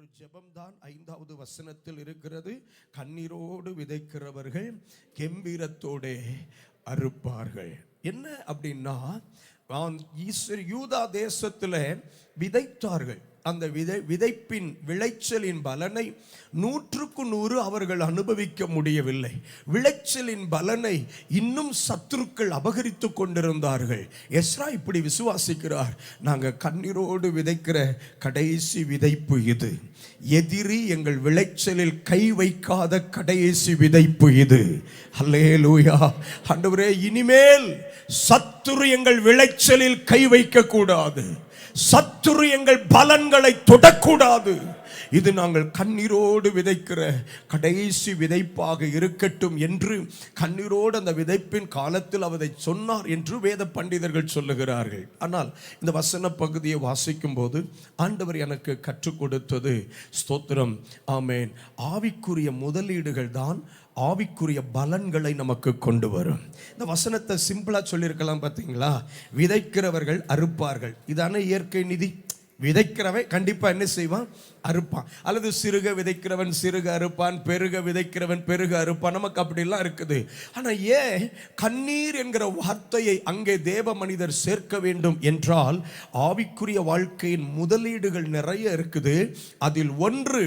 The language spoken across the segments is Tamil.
ஒரு ஜெபம்தான் 5வது வசனத்தில் இருக்கிறது. கண்ணீரோடு விதைக்கிறவர்கள் கெம்பீரத்தோடே அறுப்பார்கள். என்ன அப்படின்னா, யூதா தேசத்துல விதைத்தார்கள். அந்த விதைப்பின் விளைச்சலின் பலனை 100% அவர்கள் அனுபவிக்க முடியவில்லை. விளைச்சலின் பலனை இன்னும் சத்துருக்கள் அபகரித்து கொண்டிருந்தார்கள். எஸ்ரா இப்படி விசுவாசிக்கிறார், நாங்கள் கண்ணீரோடு விதைக்கிற கடைசி விதைப்பு இது. எதிரி எங்கள் விளைச்சலில் கை வைக்காத கடைசி விதைப்பு இது. அல்லேலூயா. ஆண்டவரே, இனிமேல் சத்துரு எங்கள் விளைச்சலில் கை வைக்க கூடாது, சத்துரு எங்கள் பலன்களை தொடக்கூடாது. இது நாங்கள் கண்ணீரோடு விதைக்கிற கடைசி விதைப்பாக இருக்கட்டும் என்று கண்ணீரோடு அந்த விதைப்பின் காலத்தில் அவரை சொன்னார் என்று வேத பண்டிதர்கள் சொல்லுகிறார்கள். ஆனால் இந்த வசன பகுதியை வாசிக்கும் போது ஆண்டவர் எனக்கு கற்றுக் கொடுத்தது, ஸ்தோத்திரம், ஆமேன், ஆவிக்குரிய முதலீடுகள் தான் ஆவிக்குரிய பலன்களை நமக்கு கொண்டு வரும். இந்த வசனத்தை சிம்பிளா சொல்லியிருக்கலாம் பார்த்தீங்களா? விதைக்கிறவர்கள் அறுப்பார்கள். இதான இயற்கை நிதி. விதைக்கிறவன் கண்டிப்பா என்ன செய்வான்? அறுப்பான். அல்லது சிறுக விதைக்கிறவன் சிறுக அறுப்பான், பெருக விதைக்கிறவன் பெருக அறுப்பான். நமக்கு அப்படிலாம் இருக்குது. ஆனா ஏன் கண்ணீர் என்கிற வார்த்தையை அங்கே தேவ மனிதர் சேர்க்க வேண்டும் என்றால், ஆவிக்குரிய வாழ்க்கையின் முதலீடுகள் நிறைய இருக்குது. அதில் ஒன்று,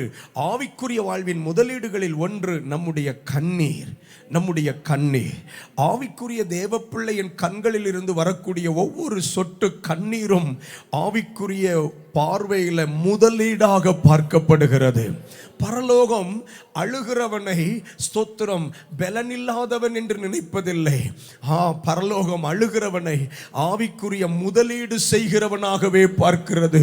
ஆவிக்குரிய வாழ்வின் முதலீடுகளில் ஒன்று நம்முடைய கண்ணீர். நம்முடைய கண்ணீர், ஆவிக்குரிய தேவ பிள்ளையின் கண்களில் இருந்து வரக்கூடிய ஒவ்வொரு சொட்டு கண்ணீரும் ஆவிக்குரிய பார்வையில முதலீடாக பார்க்கப்படுகிறது. பரலோகம் அழுகிறவனை, ஸ்தோத்திரம், பலனில்லாதவன் என்று நினைப்பதில்லை. பரலோகம் அழுகிறவனை ஆவிக்குரிய முதலீடு செய்கிறவனாகவே பார்க்கிறது.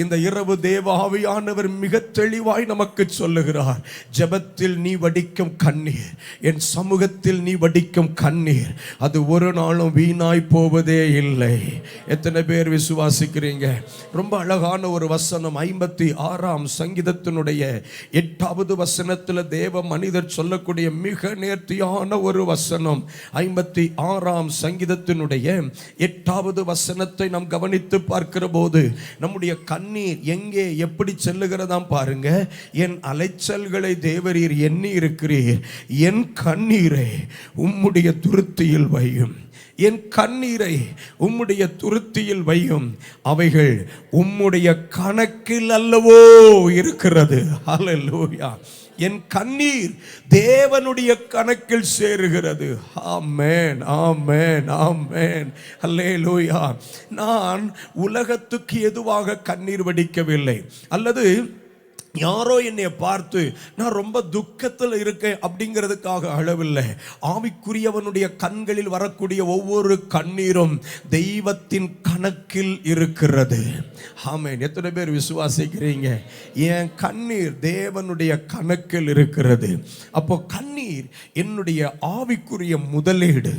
இந்த இரவு தேவ ஆவியானவர் மிக தெளிவாய் நமக்கு சொல்லுகிறார், ஜெபத்தில் நீ வடிக்கும் கண்ணீர், என் சமூகத்தில் நீ வடிக்கும் கண்ணீர், அது ஒரு நாளும் வீணாய் போவதே இல்லை. எத்தனை பேர் விசுவாசிக்கிறீங்க? ரொம்ப அழகான ஒரு வசனம் 56ஆம் சங்கீதத்தினுடைய 8வது வசனத்தில் தேவ மனிதர் சொல்லக்கூடிய மிக நேர்த்தியான ஒரு வசனம். 56ஆம் சங்கீதத்தினுடைய 8வது வசனத்தை நாம் கவனித்து பார்க்கிற போது நம்முடைய கண்ணீர் எங்கே எப்படி செல்லுகிறதாம் பாருங்க. என் அலைச்சல்களை தேவரீர் எண்ணி இருக்கிறீர், என் கண்ணீரை உம்முடைய துருத்தியில் வையும், என் கண்ணீரை உம்முடைய துருத்தியில் வையும், அவைகள் உம்முடைய கணக்கில் அல்லவோ இருக்கிறது. ஹல்லேலூயா. என் கண்ணீர் தேவனுடைய கணக்கில் சேருகிறது. ஆமென், ஆமென், ஆமென், அல்லேலூயா. நான் உலகத்துக்கு எதுவாக கண்ணீர் வடிக்கவில்லை, அல்லது யாரோ என்னை பார்த்து நான் ரொம்ப துக்கத்தில் இருக்கேன் அப்படிங்கிறதுக்காக அழவில்லை. ஆவிக்குரியவனுடைய கண்களில் வரக்கூடிய ஒவ்வொரு கண்ணீரும் தெய்வத்தின் கணக்கில் இருக்கிறது. ஆமென். எத்தனை பேர் விசுவாசிக்கிறீங்க? என் கண்ணீர் தேவனுடைய கணக்கில் இருக்கிறது. அப்போ கண்ணீர் என்னுடைய ஆவிக்குரிய முதலீடு.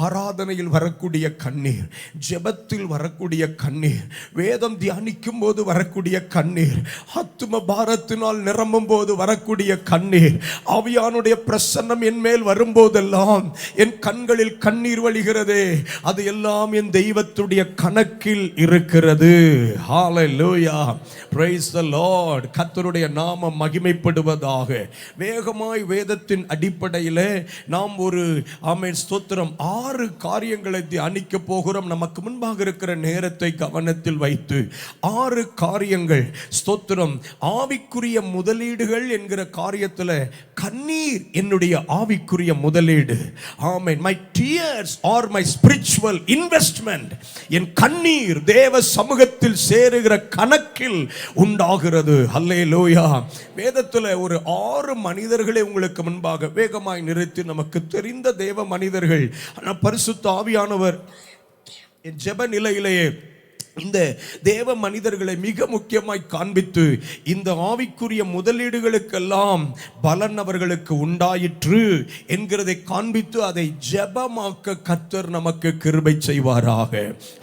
ஆராதனையில் வரக்கூடிய கண்ணீர், ஜெபத்தில் வரக்கூடிய கண்ணீர், வேதம் தியானிக்கும் போது வரக்கூடிய கண்ணீர், ஆத்தும பாரத்தினால் நிரம்பும் போது வரக்கூடிய கண்ணீர், ஆவியானுடைய பிரசன்னம் என் மேல் வரும்போதெல்லாம் என் கண்களில் கண்ணீர் வழிகிறதே, அது எல்லாம் என் தெய்வத்துடைய கணக்கில் இருக்கிறது. ஹல்லேலூயா. Praise the lord. கர்த்தருடைய நாமம் மகிமைப்படுவதாக. வேகமாய் வேதத்தின் அடிப்படையில் நாம் ஒரு ஆமென் ஸ்தோத்திரம் 6 காரியங்களை தியானிக்க போகிறோம். நமக்கு முன்பாக இருக்கிற நேரத்தை கவனத்தில் வைத்து 6 காரியங்கள், ஸ்தோத்திரம், ஆவிக்குரிய முதலீடுகள் என்கிற காரியத்தில் கண்ணீர் என்னுடைய ஆவிக்குரிய முதலீடு. ஆமென். my tears are my spiritual investment. என் கண்ணீர் தேவ சமூகத்தில் சேருகிற கணக்கில் உண்டாகிறது. அல்லேலூயா. வேதத்தில் ஒரு 6 மனிதர்களை உங்களுக்கு முன்பாக வேகமாய் நிறுத்தி, நமக்கு தெரிந்த தேவ மனிதர்கள், பரிசுத்த ஆவியானவர் என் ஜெப நிலையிலேயே இந்த தேவ மனிதர்களை மிக முக்கியமாய் காண்பித்து, இந்த ஆவிக்குரிய முதலீடுகளுக்கெல்லாம் பலன் அவர்களுக்கு உண்டாயிற்று என்கிறதை காண்பித்து அதை ஜெபமாக்க கர்த்தர் நமக்கு கிருபை செய்வாராக.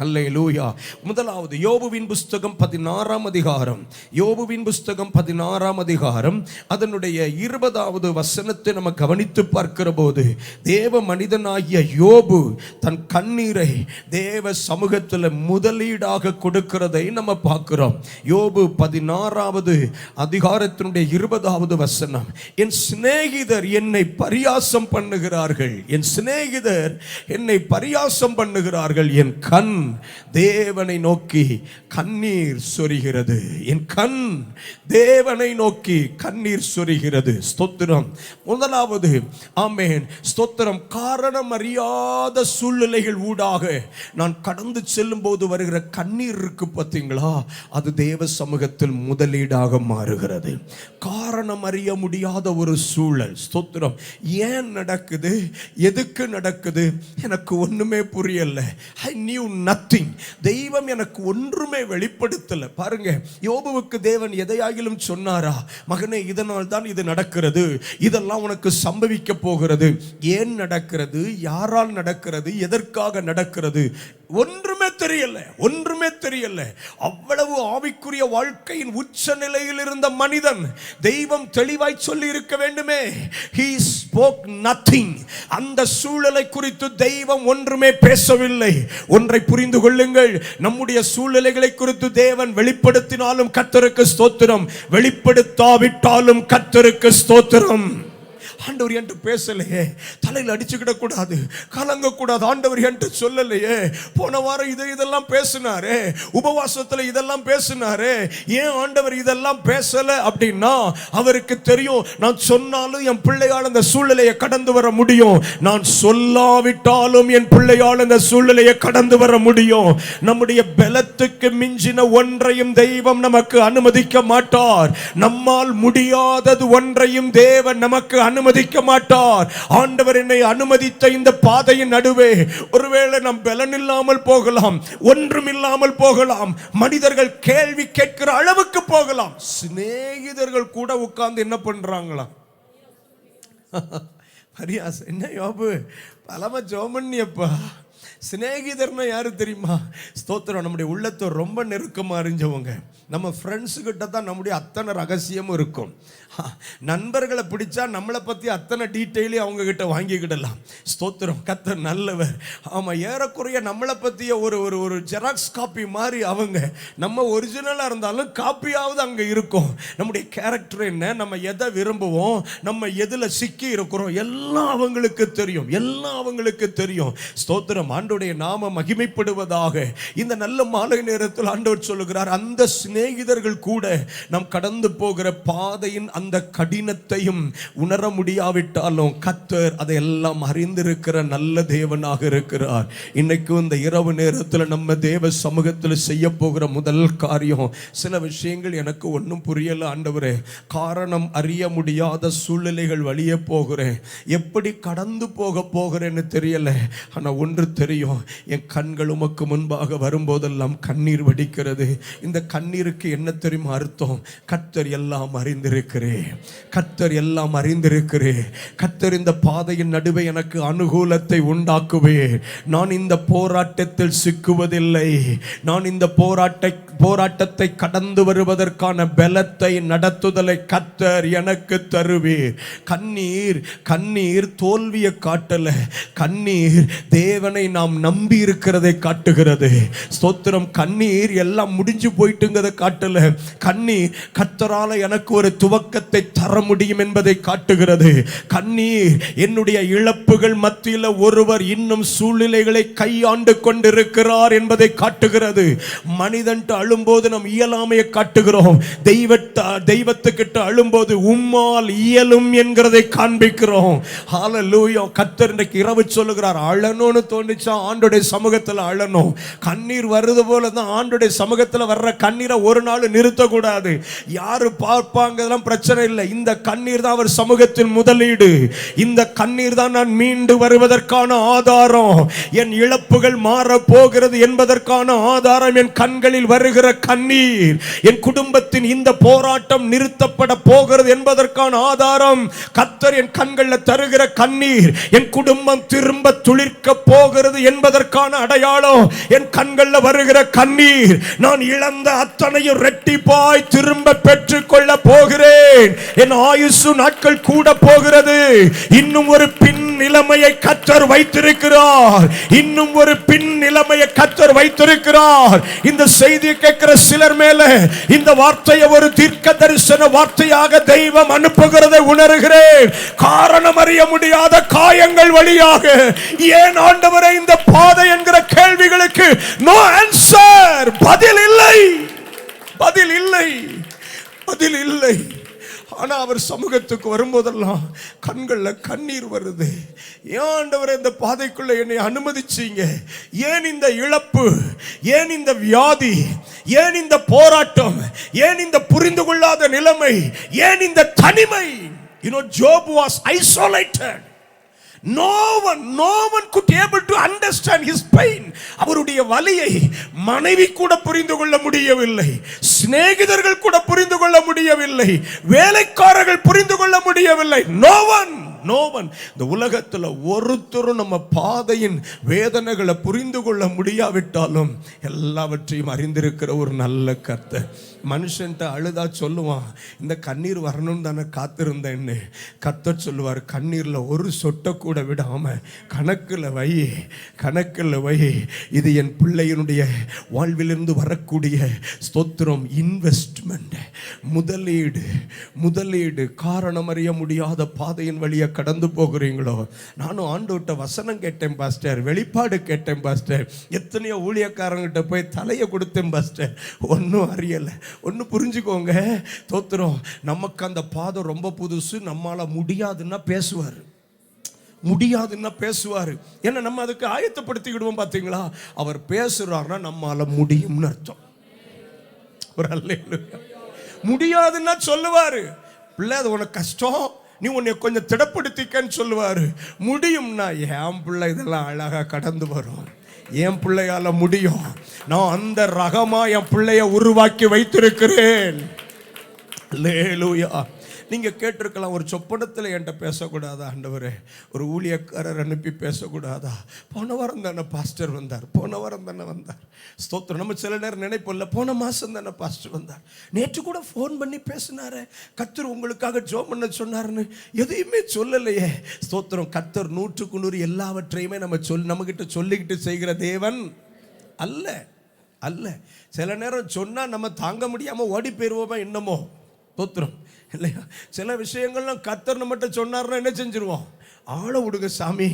அல்லேலூயா. முதலாவது யோபுவின் புஸ்தகம் 16ஆம் அதிகாரம். யோபுவின் புஸ்தகம் 16ஆம் அதிகாரம் அதனுடைய 20வது வசனத்தை நம்ம கவனித்து பார்க்கிற போது, தேவ மனிதனாகிய யோபு தன் கண்ணீரை தேவ சமூகத்தில் முதலீடாக பரிசாக கொடுக்கிறதை நம்ம பார்க்கிறோம். யோபு 16வது அதிகாரத்தினுடைய 20வது வசனம், என் சிநேகிதர் என்னை பரியாசம் பண்ணுகிறார்கள், என் சிநேகிதர் என்னை பரியாசம் பண்ணுகிறார்கள், என் கண் தேவனை நோக்கி கண்ணீர் சொரிகிறது, என் கண் தேவனை நோக்கி கண்ணீர் சொரிகிறது. ஸ்தோத்திரம். முதலாவது ஆமென் ஸ்தோத்திரம், காரணம் அறியாத சூழ்நிலைகள் ஊடாக நான் கடந்து செல்லும் போது வருகிற கண்ணீர் இருக்கு பார்த்தீங்களா, அது தேவ சமூகத்தில் முதலீடாக மாறுகிறது. காரணம் அறிய முடியாத ஒரு சூழல். ஸ்தோத்திரம். ஏன் நடக்குது, எதுக்கு நடக்குது, எனக்கு ஒண்ணுமே புரியல. I knew nothing. தெய்வம் எனக்கு ஒன்றுமே வெளிப்படுத்தல. பாருங்க, யோபுவுக்கு தேவன் எதையாகிலும் சொன்னாரா, மகனே இதனால் தான் இது நடக்கிறது, இதெல்லாம் உனக்கு சம்பவிக்க போகிறது, ஏன் நடக்கிறது, யாரால் நடக்கிறது, எதற்காக நடக்கிறது, ஒன்றுமே தெரியல, ஒன்றுமே தெரியல. அவ்வளவு ஆவிக்குரிய வாழ்க்கையின் உச்ச நிலையில் இருந்த மனிதன் தெய்வம் தெளிவாய் சொல்லி இருக்க வேண்டுமே. He spoke nothing. அந்த சூழலை குறித்து தெய்வம் ஒன்றுமே பேசவில்லை. ஒன்றை புரிந்து கொள்ளுங்கள், நம்முடைய சூழ்நிலைகளை குறித்து தேவன் வெளிப்படுத்தினாலும் கர்த்தருக்கு ஸ்தோத்திரம், வெளிப்படுத்தாவிட்டாலும் கர்த்தருக்கு ஸ்தோத்திரம். ஆண்டவர் என்று பேசலையே, தலையில் அடிச்சுக்கிட கூடாது, கலங்க கூடாது, ஆண்டவர் என்று சொல்லலையே. போன வாரம் இதெல்லாம் பேசினாரே, உபவாசத்தில் இதெல்லாம் பேசினாரே, ஏன் ஆண்டவர் இதெல்லாம் பேசல அப்படின்னா, அவருக்கு தெரியும் நான் சொன்னாலும் என் பிள்ளையால் அந்த சூழ்நிலையை கடந்து வர முடியும், நான் சொல்லாவிட்டாலும் என் பிள்ளையால் அந்த சூழ்நிலையை கடந்து வர முடியும். நம்முடைய பலத்துக்கு மிஞ்சின ஒன்றையும் தெய்வம் நமக்கு அனுமதிக்க மாட்டார். நம்மால் முடியாதது ஒன்றையும் தேவன் நமக்கு அனுமதிக்க மாட்டார். ஆண்டவர் என்னை அனுமதித்த இந்த பாதையின் நடுவே ஒருவேளை நாம் பலன் இல்லாமல் போகலாம், ஒன்றும் இல்லாமல் போகலாம், மனிதர்கள் கேள்வி கேட்கிற அளவுக்கு போகலாம். சிநேகிதர்கள் கூட உட்கார்ந்து என்ன பண்றாங்களா, பரியாஸ், என்ன யோபு பலமா ஜோமன்னியப்பா. சிநேகிதர்னா யாரு தெரியுமா? ஸ்தோத்திரம். நம்முடைய உள்ளத்தை ரொம்ப நெருக்கமா அறிஞ்சவங்க. நம்ம ஃப்ரெண்ட்ஸு கிட்ட தான் நம்முடைய அத்தனை ரகசியமும் இருக்கும். நண்பர்களை பிடிச்சா நம்மளை பற்றி அத்தனை டீட்டெயிலையும் அவங்க கிட்ட வாங்கிக்கிடலாம். ஸ்தோத்திரம். கர்த்தர் நல்லவர். ஆமாம், ஏறக்குறைய நம்மளை பற்றிய ஒரு ஒரு ஒரு ஜெராக்ஸ் காப்பி மாதிரி அவங்க. நம்ம ஒரிஜினலாக இருந்தாலும் காப்பியாவது அங்கே இருக்கும். நம்முடைய கேரக்டர் என்ன, நம்ம எதை விரும்புவோம், நம்ம எதில் சிக்கி இருக்கிறோம், எல்லாம் அவங்களுக்கு தெரியும், எல்லாம் அவங்களுக்கு தெரியும். ஸ்தோத்திரம். ஆண்டவருடைய நாமம் மகிமைப்படுவதாக. இந்த நல்ல மாலை நேரத்தில் ஆண்டவர் சொல்லுகிறார், அந்த சிநேகிதர்கள் கூட நாம் கடந்து போகிற பாதையின் அந்த கடினத்தையும் உணர முடியாவிட்டாலும் கர்த்தர் அதையெல்லாம் அறிந்திருக்கிற நல்ல தேவனாக இருக்கிறார். இன்னைக்கு இந்த இரவு நேரத்தில் நம்ம தேவ சமூகத்தில் செய்ய போகிற முதல் காரியம், சில விஷயங்கள் எனக்கு ஒன்றும் புரியல ஆண்டவரே, காரணம் அறிய முடியாத சூழ்நிலைகள் வழியே போகிறேன், எப்படி கடந்து போகிறேன்னு தெரியல. ஆனால் ஒன்று தெரியும், என் கண்கள் உமக்கு முன்பாக வரும்போதெல்லாம் கண்ணீர் வடிக்கிறது. இந்த கண்ணீருக்கு என்ன தெரியுமா அர்த்தம்? கர்த்தர் எல்லாம் அறிந்திருக்கிறேன், கர்த்தர் எல்லாம் அறிந்திருக்கிறேன். கர்த்தர் இந்த பாதையின் நடுவே எனக்கு அனுகூலத்தை உண்டாக்குவேன். நான் இந்த போராட்டத்தில் சிக்குவதில்லை. நான் இந்த போராட்டத்தை கடந்து வருவதற்கான பலத்தை, நடத்துதலை கர்த்தர் எனக்கு தருவீர். கண்ணீர் தோல்வியை காட்டல, கண்ணீர் தேவனை நாம் நம்பி இருக்கிறதை காட்டுகிறது. ஸ்தோத்திரம். கண்ணீர் எல்லாம் முடிஞ்சு போயிட்டுங்கிறதை காட்டல, கண்ணீர் கர்த்தரால எனக்கு ஒரு துவக்கத்தை தர முடியும் என்பதை காட்டுகிறது. கண்ணீர் என்னுடைய இழப்புகள் மத்தியில் ஒருவர் இன்னும் சூழ்நிலைகளை கையாண்டு கொண்டிருக்கிறார் என்பதை காட்டுகிறது. மனிதன் அழும்போது நம் இயலாமையை காட்டுகிறோம், தெய்வத்துக்கிட்ட அழும்போது உம்மால் இயலும் என்கிறதை காண்பிக்கிறோம். ஹல்லேலூயா. கர்த்தர் இன்றைக்கு இரவு சொல்லுகிறார், அழணும்னு தோணுச்சா ஆண்டோடைய சமூகத்தில் அழணும். கண்ணீர் வருது போல தான் ஆண்டோடைய சமூகத்தில் வர்ற கண்ணீரை ஒரு நாள் நிறுத்தக்கூடாது. யாரு பார்ப்பாங்க பிரச்சனை இல்லை, இந்த கண்ணீர் தான் அவர் சமூகத்தில் முதலீடு. இந்த கண்ணீர் தான் நான் மீண்டு வருவதற்கான ஆதாரம். என் இழப்புகள் மாற போகிறது என்பதற்கான ஆதாரம் என் கண்களில் வருகிறது வருகிற கண்ணீர். என் குடும்பத்தின் இந்த போராட்டம் நிறுத்தப்பட போகிறது என்பதற்கான ஆதாரம் கர்த்தர் என் கண்களில் தருகிற கண்ணீர். என் குடும்பம் திரும்ப துளிர்க்க போகிறது என்பதற்கான அடையாளம் என் கண்களில் வருகிற கண்ணீர். நான் இழந்த அத்தனையும் இரட்டிப்பாய் திரும்ப பெற்றுக்கொள்ள போகிறேன். என் ஆயுசு நாட்கள் கூட போகிறது. இன்னும் ஒரு பின் நிலைமையை கர்த்தர் வைத்திருக்கிறார். இன்னும் ஒரு பின் நிலைமையை கர்த்தர் வைத்திருக்கிறார். இந்த செய்தியை கேட்கிற சிலர் மேல இந்த வார்த்தையை ஒரு தீர்க்க தரிசன வார்த்தையாக தெய்வம் அனுப்புகிறதை உணர்கிறேன். காரணம் அறிய முடியாத காயங்கள் வழியாக ஏன் ஆண்டவரே இந்த பாதை என்கிற கேள்விகளுக்கு நோ ஆன்சர், பதில் இல்லை, பதில் இல்லை, பதில் இல்லை. ஆனா அவர் சமூகத்துக்கு வரும்போதெல்லாம் கண்கள்ல கண்ணீர் வருது. ஏன் ஆண்டவரே இந்த பாதைக்குள்ள என்னை அனுமதிச்சீங்க? ஏன் இந்த இழப்பு? ஏன் இந்த வியாதி? ஏன் இந்த போராட்டம்? ஏன் இந்த புரிந்து கொள்ளாத நிலைமை? ஏன் இந்த தனிமை? You know, Job was isolated. No one could able to understand his pain. அவருடைய வலியை மனைவி கூட புரிந்து கொள்ள முடியவில்லை, சிநேகிதர்கள் கூட புரிந்து கொள்ள முடியவில்லை, வேலைக்காரர்கள் புரிந்து கொள்ள முடியவில்லை. No one. இந்த உலகத்துல ஒருத்தரும் நம்ம பாதையின் வேதனைகளை புரிந்து கொள்ள முடியாவிட்டாலும் எல்லாவற்றையும் அறிந்திருக்கிற ஒரு நல்ல கர்த்தர். மனுஷன்ட்ட அழுதா சொல்லுவான், இந்த கண்ணீர் வரணும்னு தானே காத்திருந்தேன்னு. கர்த்தர் சொல்லுவார், கண்ணீர்ல ஒரு சொட்டை கூட விடாம கணக்கில் வை. இது என் பிள்ளையினுடைய வாழ்விலிருந்து வரக்கூடிய ஸ்தோத்திரம், இன்வெஸ்ட்மெண்ட், முதலீடு. காரணம் அறிய முடியாத பாதையின் வழியை கடந்து போகிறீங்களோ? நானும் ஆண்டவர்கிட்ட வசனம் கேட்டேன் பாஸ்டர், வெளிப்பாடு கேட்டேன் பாஸ்டர், எத்தனையோ ஊழியக்காரங்கிட்ட போய் தலையை கொடுத்தேன் பாஸ்டர், ஒன்றும் அறியலை. ஒன்று புரிஞ்சுக்கோங்க, தோத்திரம், நமக்கு அந்த பாதை ரொம்ப புதுசு. நம்மளால முடியாதுன்னா பேசுவார். ஏன்னா நம்ம அதுக்கு ஆயத்தப்படுத்திக்கிடுவோம். பார்த்தீங்களா, அவர் பேசுறாருன்னா நம்மால முடியும்னு அர்த்தம். ஒரு அல்லேலூயா. முடியாதுன்னா சொல்லுவாரு, பிள்ளை அது உனக்கு கஷ்டம், நீ உன்னை கொஞ்சம் திடப்படுத்திக்கன்னு சொல்லுவாரு. முடியும்னா என் பிள்ளை இதெல்லாம் அழகா கடந்து வரும், என் பிள்ளையால முடியும், நான் அந்த ரகமா என் பிள்ளைய உருவாக்கி வைத்திருக்கிறேன். அல்லேலூயா. நீங்கள் கேட்டிருக்கலாம், ஒரு சொப்பனத்தில் என்கிட்ட பேசக்கூடாதா ஆண்டவரே? ஒரு ஊழியக்காரர் அனுப்பி பேசக்கூடாதா? போன வாரம் தானே பாஸ்டர் வந்தார், ஸ்தோத்திரம். நம்ம சில நேரம் நினைப்போம்ல, போன மாதம் தானே பாஸ்டர் வந்தார், நேற்று கூட ஃபோன் பண்ணி பேசினாரு, கர்த்தர் உங்களுக்காக ஜெபம் பண்ண சொன்னாருன்னு எதையுமே சொல்லலையே. ஸ்தோத்திரம். கர்த்தர் 100க்கு 100 எல்லாவற்றையுமே நம்மகிட்ட சொல்லிக்கிட்டு செய்கிற தேவன் அல்ல. சில நேரம் சொன்னால் நம்ம தாங்க முடியாமல் ஓடி போயிடுவோமா என்னமோ. ஸ்தோத்திரம் இல்லையா? சில விஷயங்கள்லாம் கர்த்தர் நம்மகிட்ட சொன்னார்னா என்ன செஞ்சிருவோம்? ஆளை விடுங்க சாமி.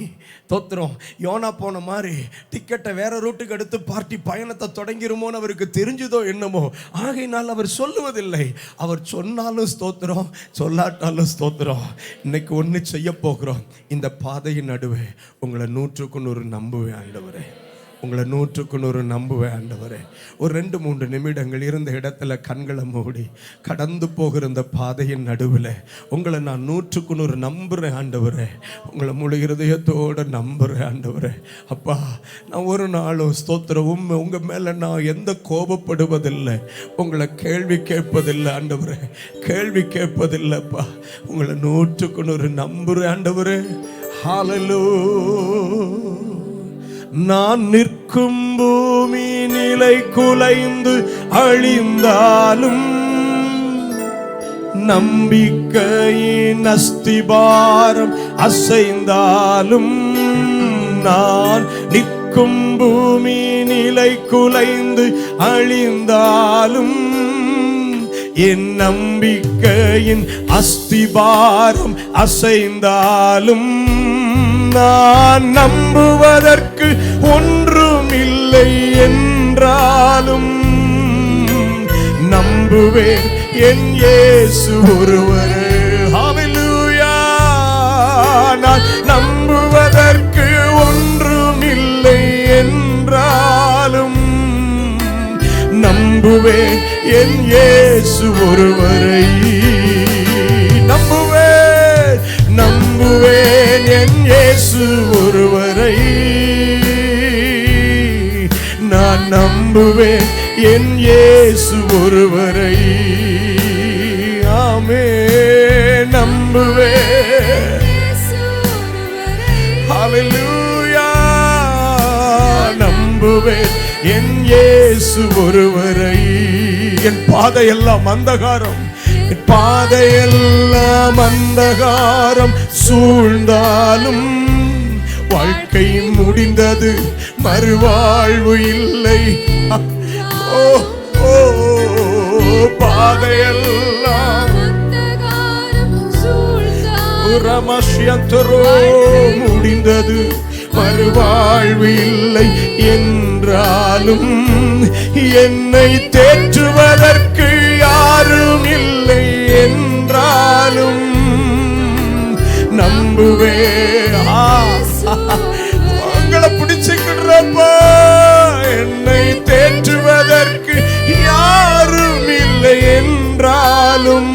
தோத்திரம். யோனா போன மாதிரி டிக்கெட்டை வேற ரூட்டுக்கு எடுத்து பார்ட்டி பயணத்தை தொடங்கிருமோன்னு அவருக்கு தெரிஞ்சதோ என்னமோ. ஆகையினால் அவர் சொல்லுவதில்லை. அவர் சொன்னாலும் ஸ்தோத்திரம், சொல்லாட்டாலும் ஸ்தோத்திரம். இன்னைக்கு ஒன்று செய்ய போகிறோம். இந்த பாதையின் நடுவே உங்களை 100க்கு 100 நம்புவேன் ஆண்டவரே, உங்களை 100க்கு 100 நம்புவேன் ஆண்டவரே. ஒரு 2-3 நிமிடங்கள் இருந்த இடத்துல கண்களை மூடி கடந்து போகிற இந்த பாதையின் நடுவில் உங்களை நான் 100க்கு 100 நம்புகிறேன் ஆண்டவரே. உங்களை முழு இருதயத்தோடு நம்புகிறேன் ஆண்டவரே. அப்பா, நான் ஒரு நாளும் ஸ்தோத்திரம் உங்கள் மேலே நான் எந்த கோபப்படுவதில்லை, உங்களை கேள்வி கேட்பதில்லை ஆண்டவரே, கேள்வி கேட்பதில்லைப்பா. உங்களை 100க்கு 100 நம்புகிறேன் ஆண்டவரே. ஹல்லேலூயா. நான் நிற்கும் பூமி நிலை குலைந்து அழிந்தாலும், நம்பிக்கையின் அஸ்திபாரம் அசைந்தாலும், நான் நிற்கும் பூமி நிலை குலைந்து அழிந்தாலும், என் நம்பிக்கையின் அஸ்திபாரம் அசைந்தாலும், நான் நம்புவதற்கு ஒன்றும் இல்லை என்றாலும், நம்புவேன் என் இயேசு ஒருவரே. ஹல்லேலூயா. நான் நம்புவதற்கு ஒன்றும் இல்லை என்றாலும், நம்புவேன் என் இயேசு ஒருவரை. நம்புவேன் என் இயேசு ஒருவரை. நான் நம்புவேன் என் இயேசு ஒருவரை ஆமே நம்புவேன். ஹல்லேலூயா நம்புவேன் என் இயேசு ஒருவரை. என் பாதையெல்லாம் அந்தகாரம், என் பாதையெல்லாம் அந்தகாரம் சூழ்ந்தாலும் வாழ்க்கை முடிந்தது, மறுவாழ்வு இல்லை. ஓ ஓ பாதையெல்லாம் முடிந்தது, மறுவாழ்வு இல்லை என்றாலும் என்னை தேற்றுவதற்கு யாரும் இல்லை என்றாலும் நம்புவே. உங்களை பிடிச்சுக்கிடுறப்பா, என்னை தேற்றுவதற்கு யாரும் இல்லை என்றாலும்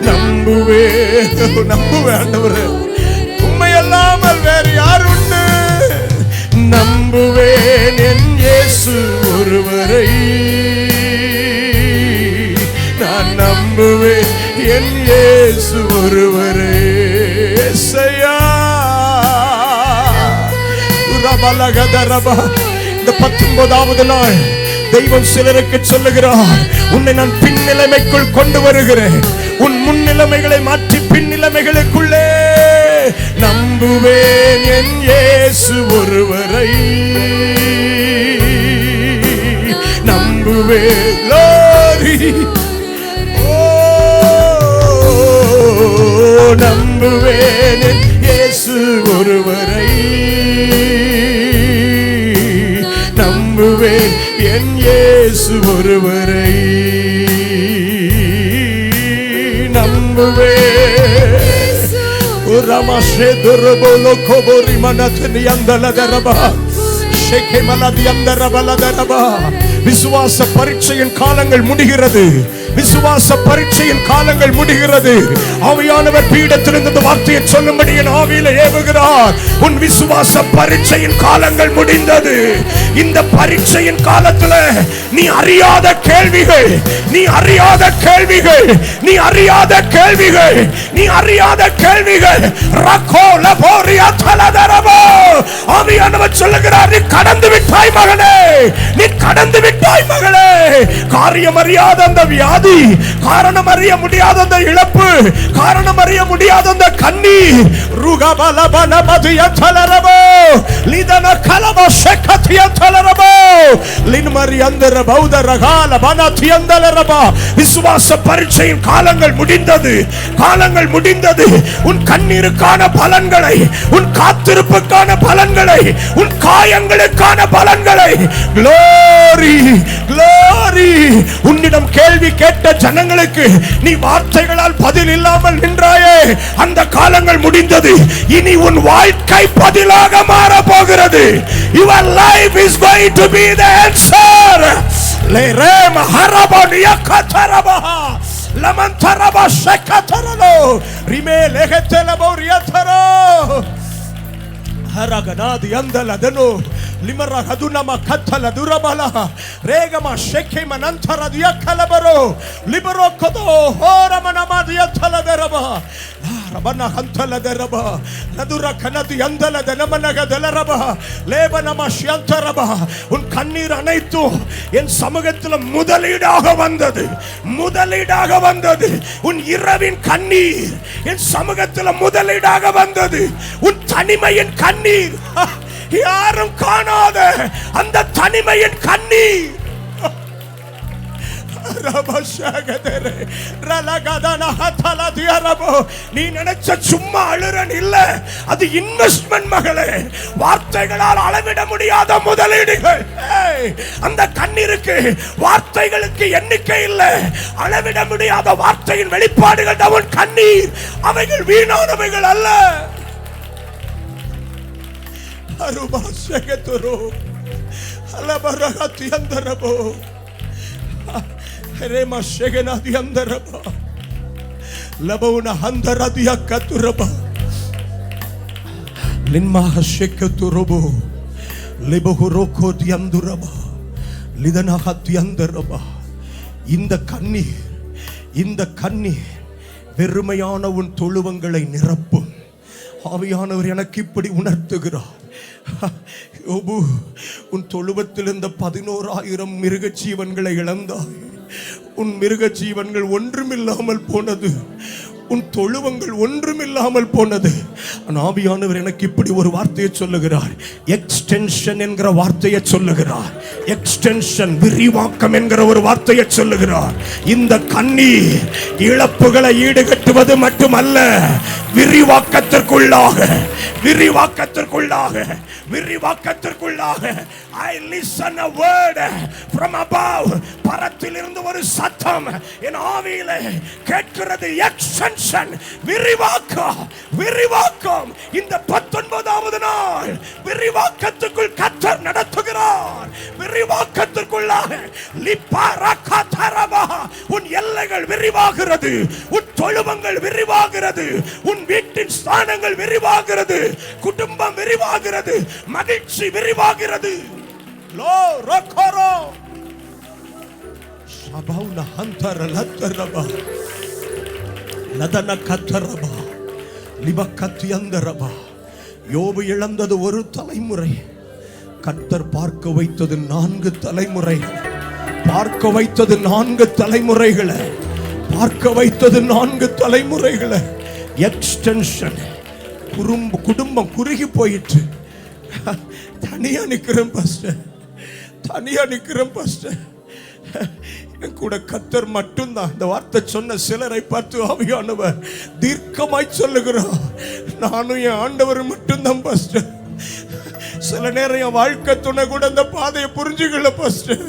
நம்புவே. நம்புவேன் ஆண்டவரே, உம்மை அல்லாமல் வேறு யார் உண்டு? நம்புவேன் என் இயேசு ஒருவரை, நான் நம்புவேன் என் இயேசு ஒருவரை. இந்த 19வது நாள் தெய்வம் சிலருக்கு சொல்லுகிறார், உன்னை நான் பின் நிலைமைக்குள் கொண்டு வருகிறேன். உன் முன் நிலைமைகளை மாற்றி பின் நிலைமைகளுக்குள்ளே நம்புவேன் என் இயேசு ஒருவரை. நம்புவேன் நம்புவேன் என் இயேசு ஒருவரை. நம்புவேன் என் இயேசு ஒருவரை. நம்புவேன். ரமஷே துர்போலோ கோபோரி மனத்னி அந்தலதரபா ஷேகே மலதி அந்தரபலதரபா. விசுவாச பரீட்சையின் காலங்கள் முடிகிறது. விசுவாச பரீட்சையின் காலங்கள் முடிகிறது. ஆவியானவர் பீடத்திலிருந்து இந்த வார்த்தையை சொல்லும்படி என் ஆவியில ஏவுகிறார். உன் விசுவாச பரீட்சையின் காலங்கள் முடிந்தது. இந்த பரீட்சையின் காலத்துல நீ அறியாத கேள்விகள், நீ அறியாத கேள்விகள், நீ அறியாத கேள்விகள், நீ அறியாத கேள்விகள் ரக்கோ லபோரியா தலதரபோ. ஆவியானவர் சொல்லுகிறார், நீ கடந்து விட்டாய் மகனே, நீ கடந்து விட்டாய் மகளே. காரியம் அறியாத அந்த வியாதி, காரணம் அறிய முடியாத அந்த இழப்பு, காரணம் அறிய முடியாத அந்த கண்ணீர், ருகபலபலபதிய தலரபோ லிதன கலப ஷக்கதிய தலரபோ லின்மரி அந்தர பௌதரகால பனதியந்தலரபா. விசுவாச பரீட்சையின் காலங்கள் முடிந்தது, காலங்கள் முடிந்தது. உன் கண்ணீருக்கான பலன்களை, உன் காத்திருப்புக்கான பலன்களை, உன் காயங்களுக்கான பலன்களை, glory glory. உன்னிடம் கேள்வி கேட்ட ஜனங்களுக்கு நீ வார்த்தைகளால் பதில் இல்லாமல் நின்றாயே, அந்த காலங்கள் முடிந்தது. இனி உன் வாழ்க்கை பதிலாக மாற போகிறது. Your life is going to be the answer. lerem harabaniya kataraba lamantaraba shekataralo rime legetelabo riataro haraganadi andaladano limara hadunama katala durabala regama shekema nantara dia kalabaro libero kodo horamanama dia taladeraba rabana hantaladeraba nadura kanadi andaladenamanaga delaraba lebanama shantaraba. உன் கண்ணீர் அனைத்து என் சமூகத்தில் முதலீடாக வந்தது, முதலீடாக வந்தது. உன் இரவின் கண்ணீர் என் சமூகத்தில் முதலீடாக வந்தது. உன் தனிமையின் கண்ணீர், யாரும் காணாத அந்த தனிமையின் கண்ணீர், நீ நினைச்ச சும்மா அழுறன் இல்ல, அது இன்வெஸ்ட்மென்ட் மகளே. வார்த்தைகளால் அளவிட முடியாத முதலீடுகள். அந்த கண்ணீருக்கு வார்த்தைகளுக்கு எண்ணிக்கை இல்ல. அளவிட முடியாத வார்த்தையின் வெளிப்பாடுகள் தான் கண்ணீர். அவைகள் வீணானவைகள் அல்ல. அருபா செகத்துரோ அலபரகத்தி அந்தரபோ ரேமா ஷெகனாதி அந்தரபா லபவுன அந்தரதிய கத்துரபா லின்மா ஷெகத்துரபோ லிபஹுரோகோ தியந்துரபா லிதனஹத்யந்தரபா. இந்த கண்ணீர் வெறுமையான உன் தொழுவங்களை நிரப்பும். ஆவியானவர் எனக்கு இப்படி உணர்த்துகிறார். யோபு, உன் தொழுவத்தில் இருந்த 11,000 மிருக ஜீவன்களை இழந்தாய். உன் மிருக ஜீவன்கள் ஒன்றுமில்லாமல் போனது, உன் தொழுவங்கள் ஒன்றுமில்லாமல் போனது. ஆவியானவர் எனக்கு இப்படி ஒரு வார்த்தையை சொல்லுகிறார். எக்ஸ்டென்ஷன் என்கிற வார்த்தையை சொல்லுகிறார். எக்ஸ்டென்ஷன், விரிவாக்கம் என்கிற ஒரு வார்த்தையை சொல்லுகிறார். இந்த கண்ணீர் இழப்புகளை ஈடுகட்டுவது மட்டுமல்ல, விரிவாக்கத்திற்குள்ளாக I listen a word from above. பரத்திலிருந்து ஒரு சத்தம் என் ஆவியிலே கேட்கிறது. எக்ஸ்டென்ஷன், விரிவாக்கம். இந்த 19வது நாள் விரிவாக்கத்துக்குள் கர்த்தர் நடத்துகிறார். விரிவாக்கத்திற்குள்ளாக உன் எல்லைகள் விரிவாகிறது, உன் தொழுவங்கள் விரிவாகிறது, உன் வீட்டின் ஸ்தானங்கள் விரிவாகிறது, குடும்பம் விரிவாகிறது, மகிழ்ச்சி விரிவாகிறது. லோ ரக்கரோ ஷபௌன ஹந்தர லத்தரபா லதன கத்தரபா லிபக்கத்யந்தரபா. யோபு இழந்தது ஒரு தலைமுறை, கர்த்தர் பார்க்க வைத்தது 4 தலைமுறைகள். பார்க்க வைத்தது 4 தலைமுறைகளை. பார்க்க வைத்தது 4 தலைமுறைகளை. எக்ஸ்டென்ஷன். குடும்பம் குறுகி போயிற்று. தனியா நிக்கிறேன் பாஸ்டர், தனியா நிக்கிறேன் பாஸ்டர். கூட கர்த்தர் மட்டும்தான். இந்த வார்த்தை சொன்ன சிலரை பார்த்து ஆவியானவர் தீர்க்கமாய் சொல்லுகிறார், நானும் என் ஆண்டவர் மட்டும்தான் பாஸ்டர். சில நேரம் என் வாழ்க்கை துணை கூட இந்த பாதையை புரிஞ்சுக்கல பாஸ்டர்.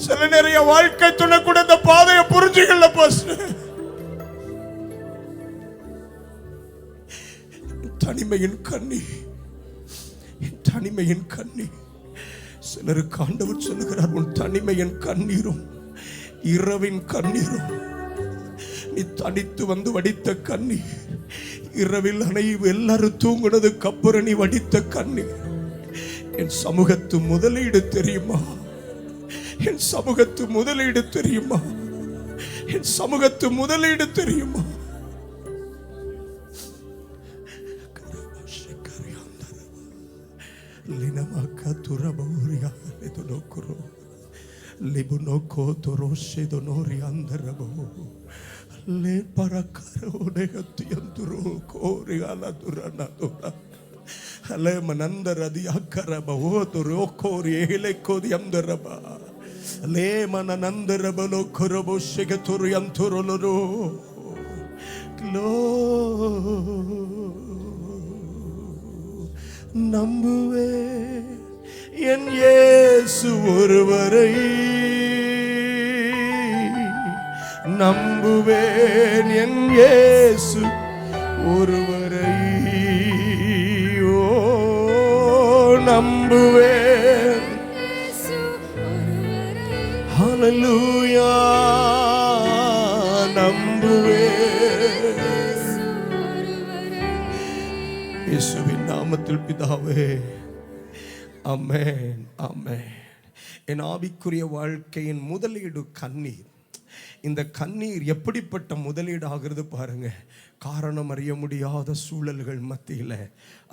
சில நேரம் என் வாழ்க்கை துணை கூட இந்த பாதையை புரிஞ்சுக்கல பாஸ்டர். தனிமையின் கண்ணி. சிலருக்கு ஆண்டவர் சொல்லுகிறார், உன் தனிமையின் கண்ணீரும் இரவின் கண்ணீரும். நீ தனித்து வந்து வடித்த கண்ணீர், இரவில் எல்லாரும் தூங்குனதுக்கு அப்புறம் நீ வடித்த கண்ணீர். என் சமூகத்து முதலீடு தெரியுமா? என் சமூகத்து முதலீடு தெரியுமா? என் சமூகத்து முதலீடு தெரியுமா? Linamaka turaboria edonokro libunoko toroshe donori andarabo le parakaro negatianturo kori ala durana dora ale manandara diakaraba otoro kori ele kodi andaraba le mananandara balo korobo shegaturi antorolo நம்புவே என் இயேசு ஒருவரை, நம்புவேன் என் இயேசு ஒருவரை. ஓ நம்புவேன். ஹல்லேலூயா. நம்புவேன் இயேசுவின் நாமத்தில் பிதாவே, ஆமென், ஆமென். என் ஆவிக்குரிய வாழ்க்கையின் முதலீடு கண்ணீர். இந்த கண்ணீர் எப்படிப்பட்ட முதலீடு ஆகிறது பாருங்க. காரணம் அறிய முடியாத சூழல்கள் மத்தியில்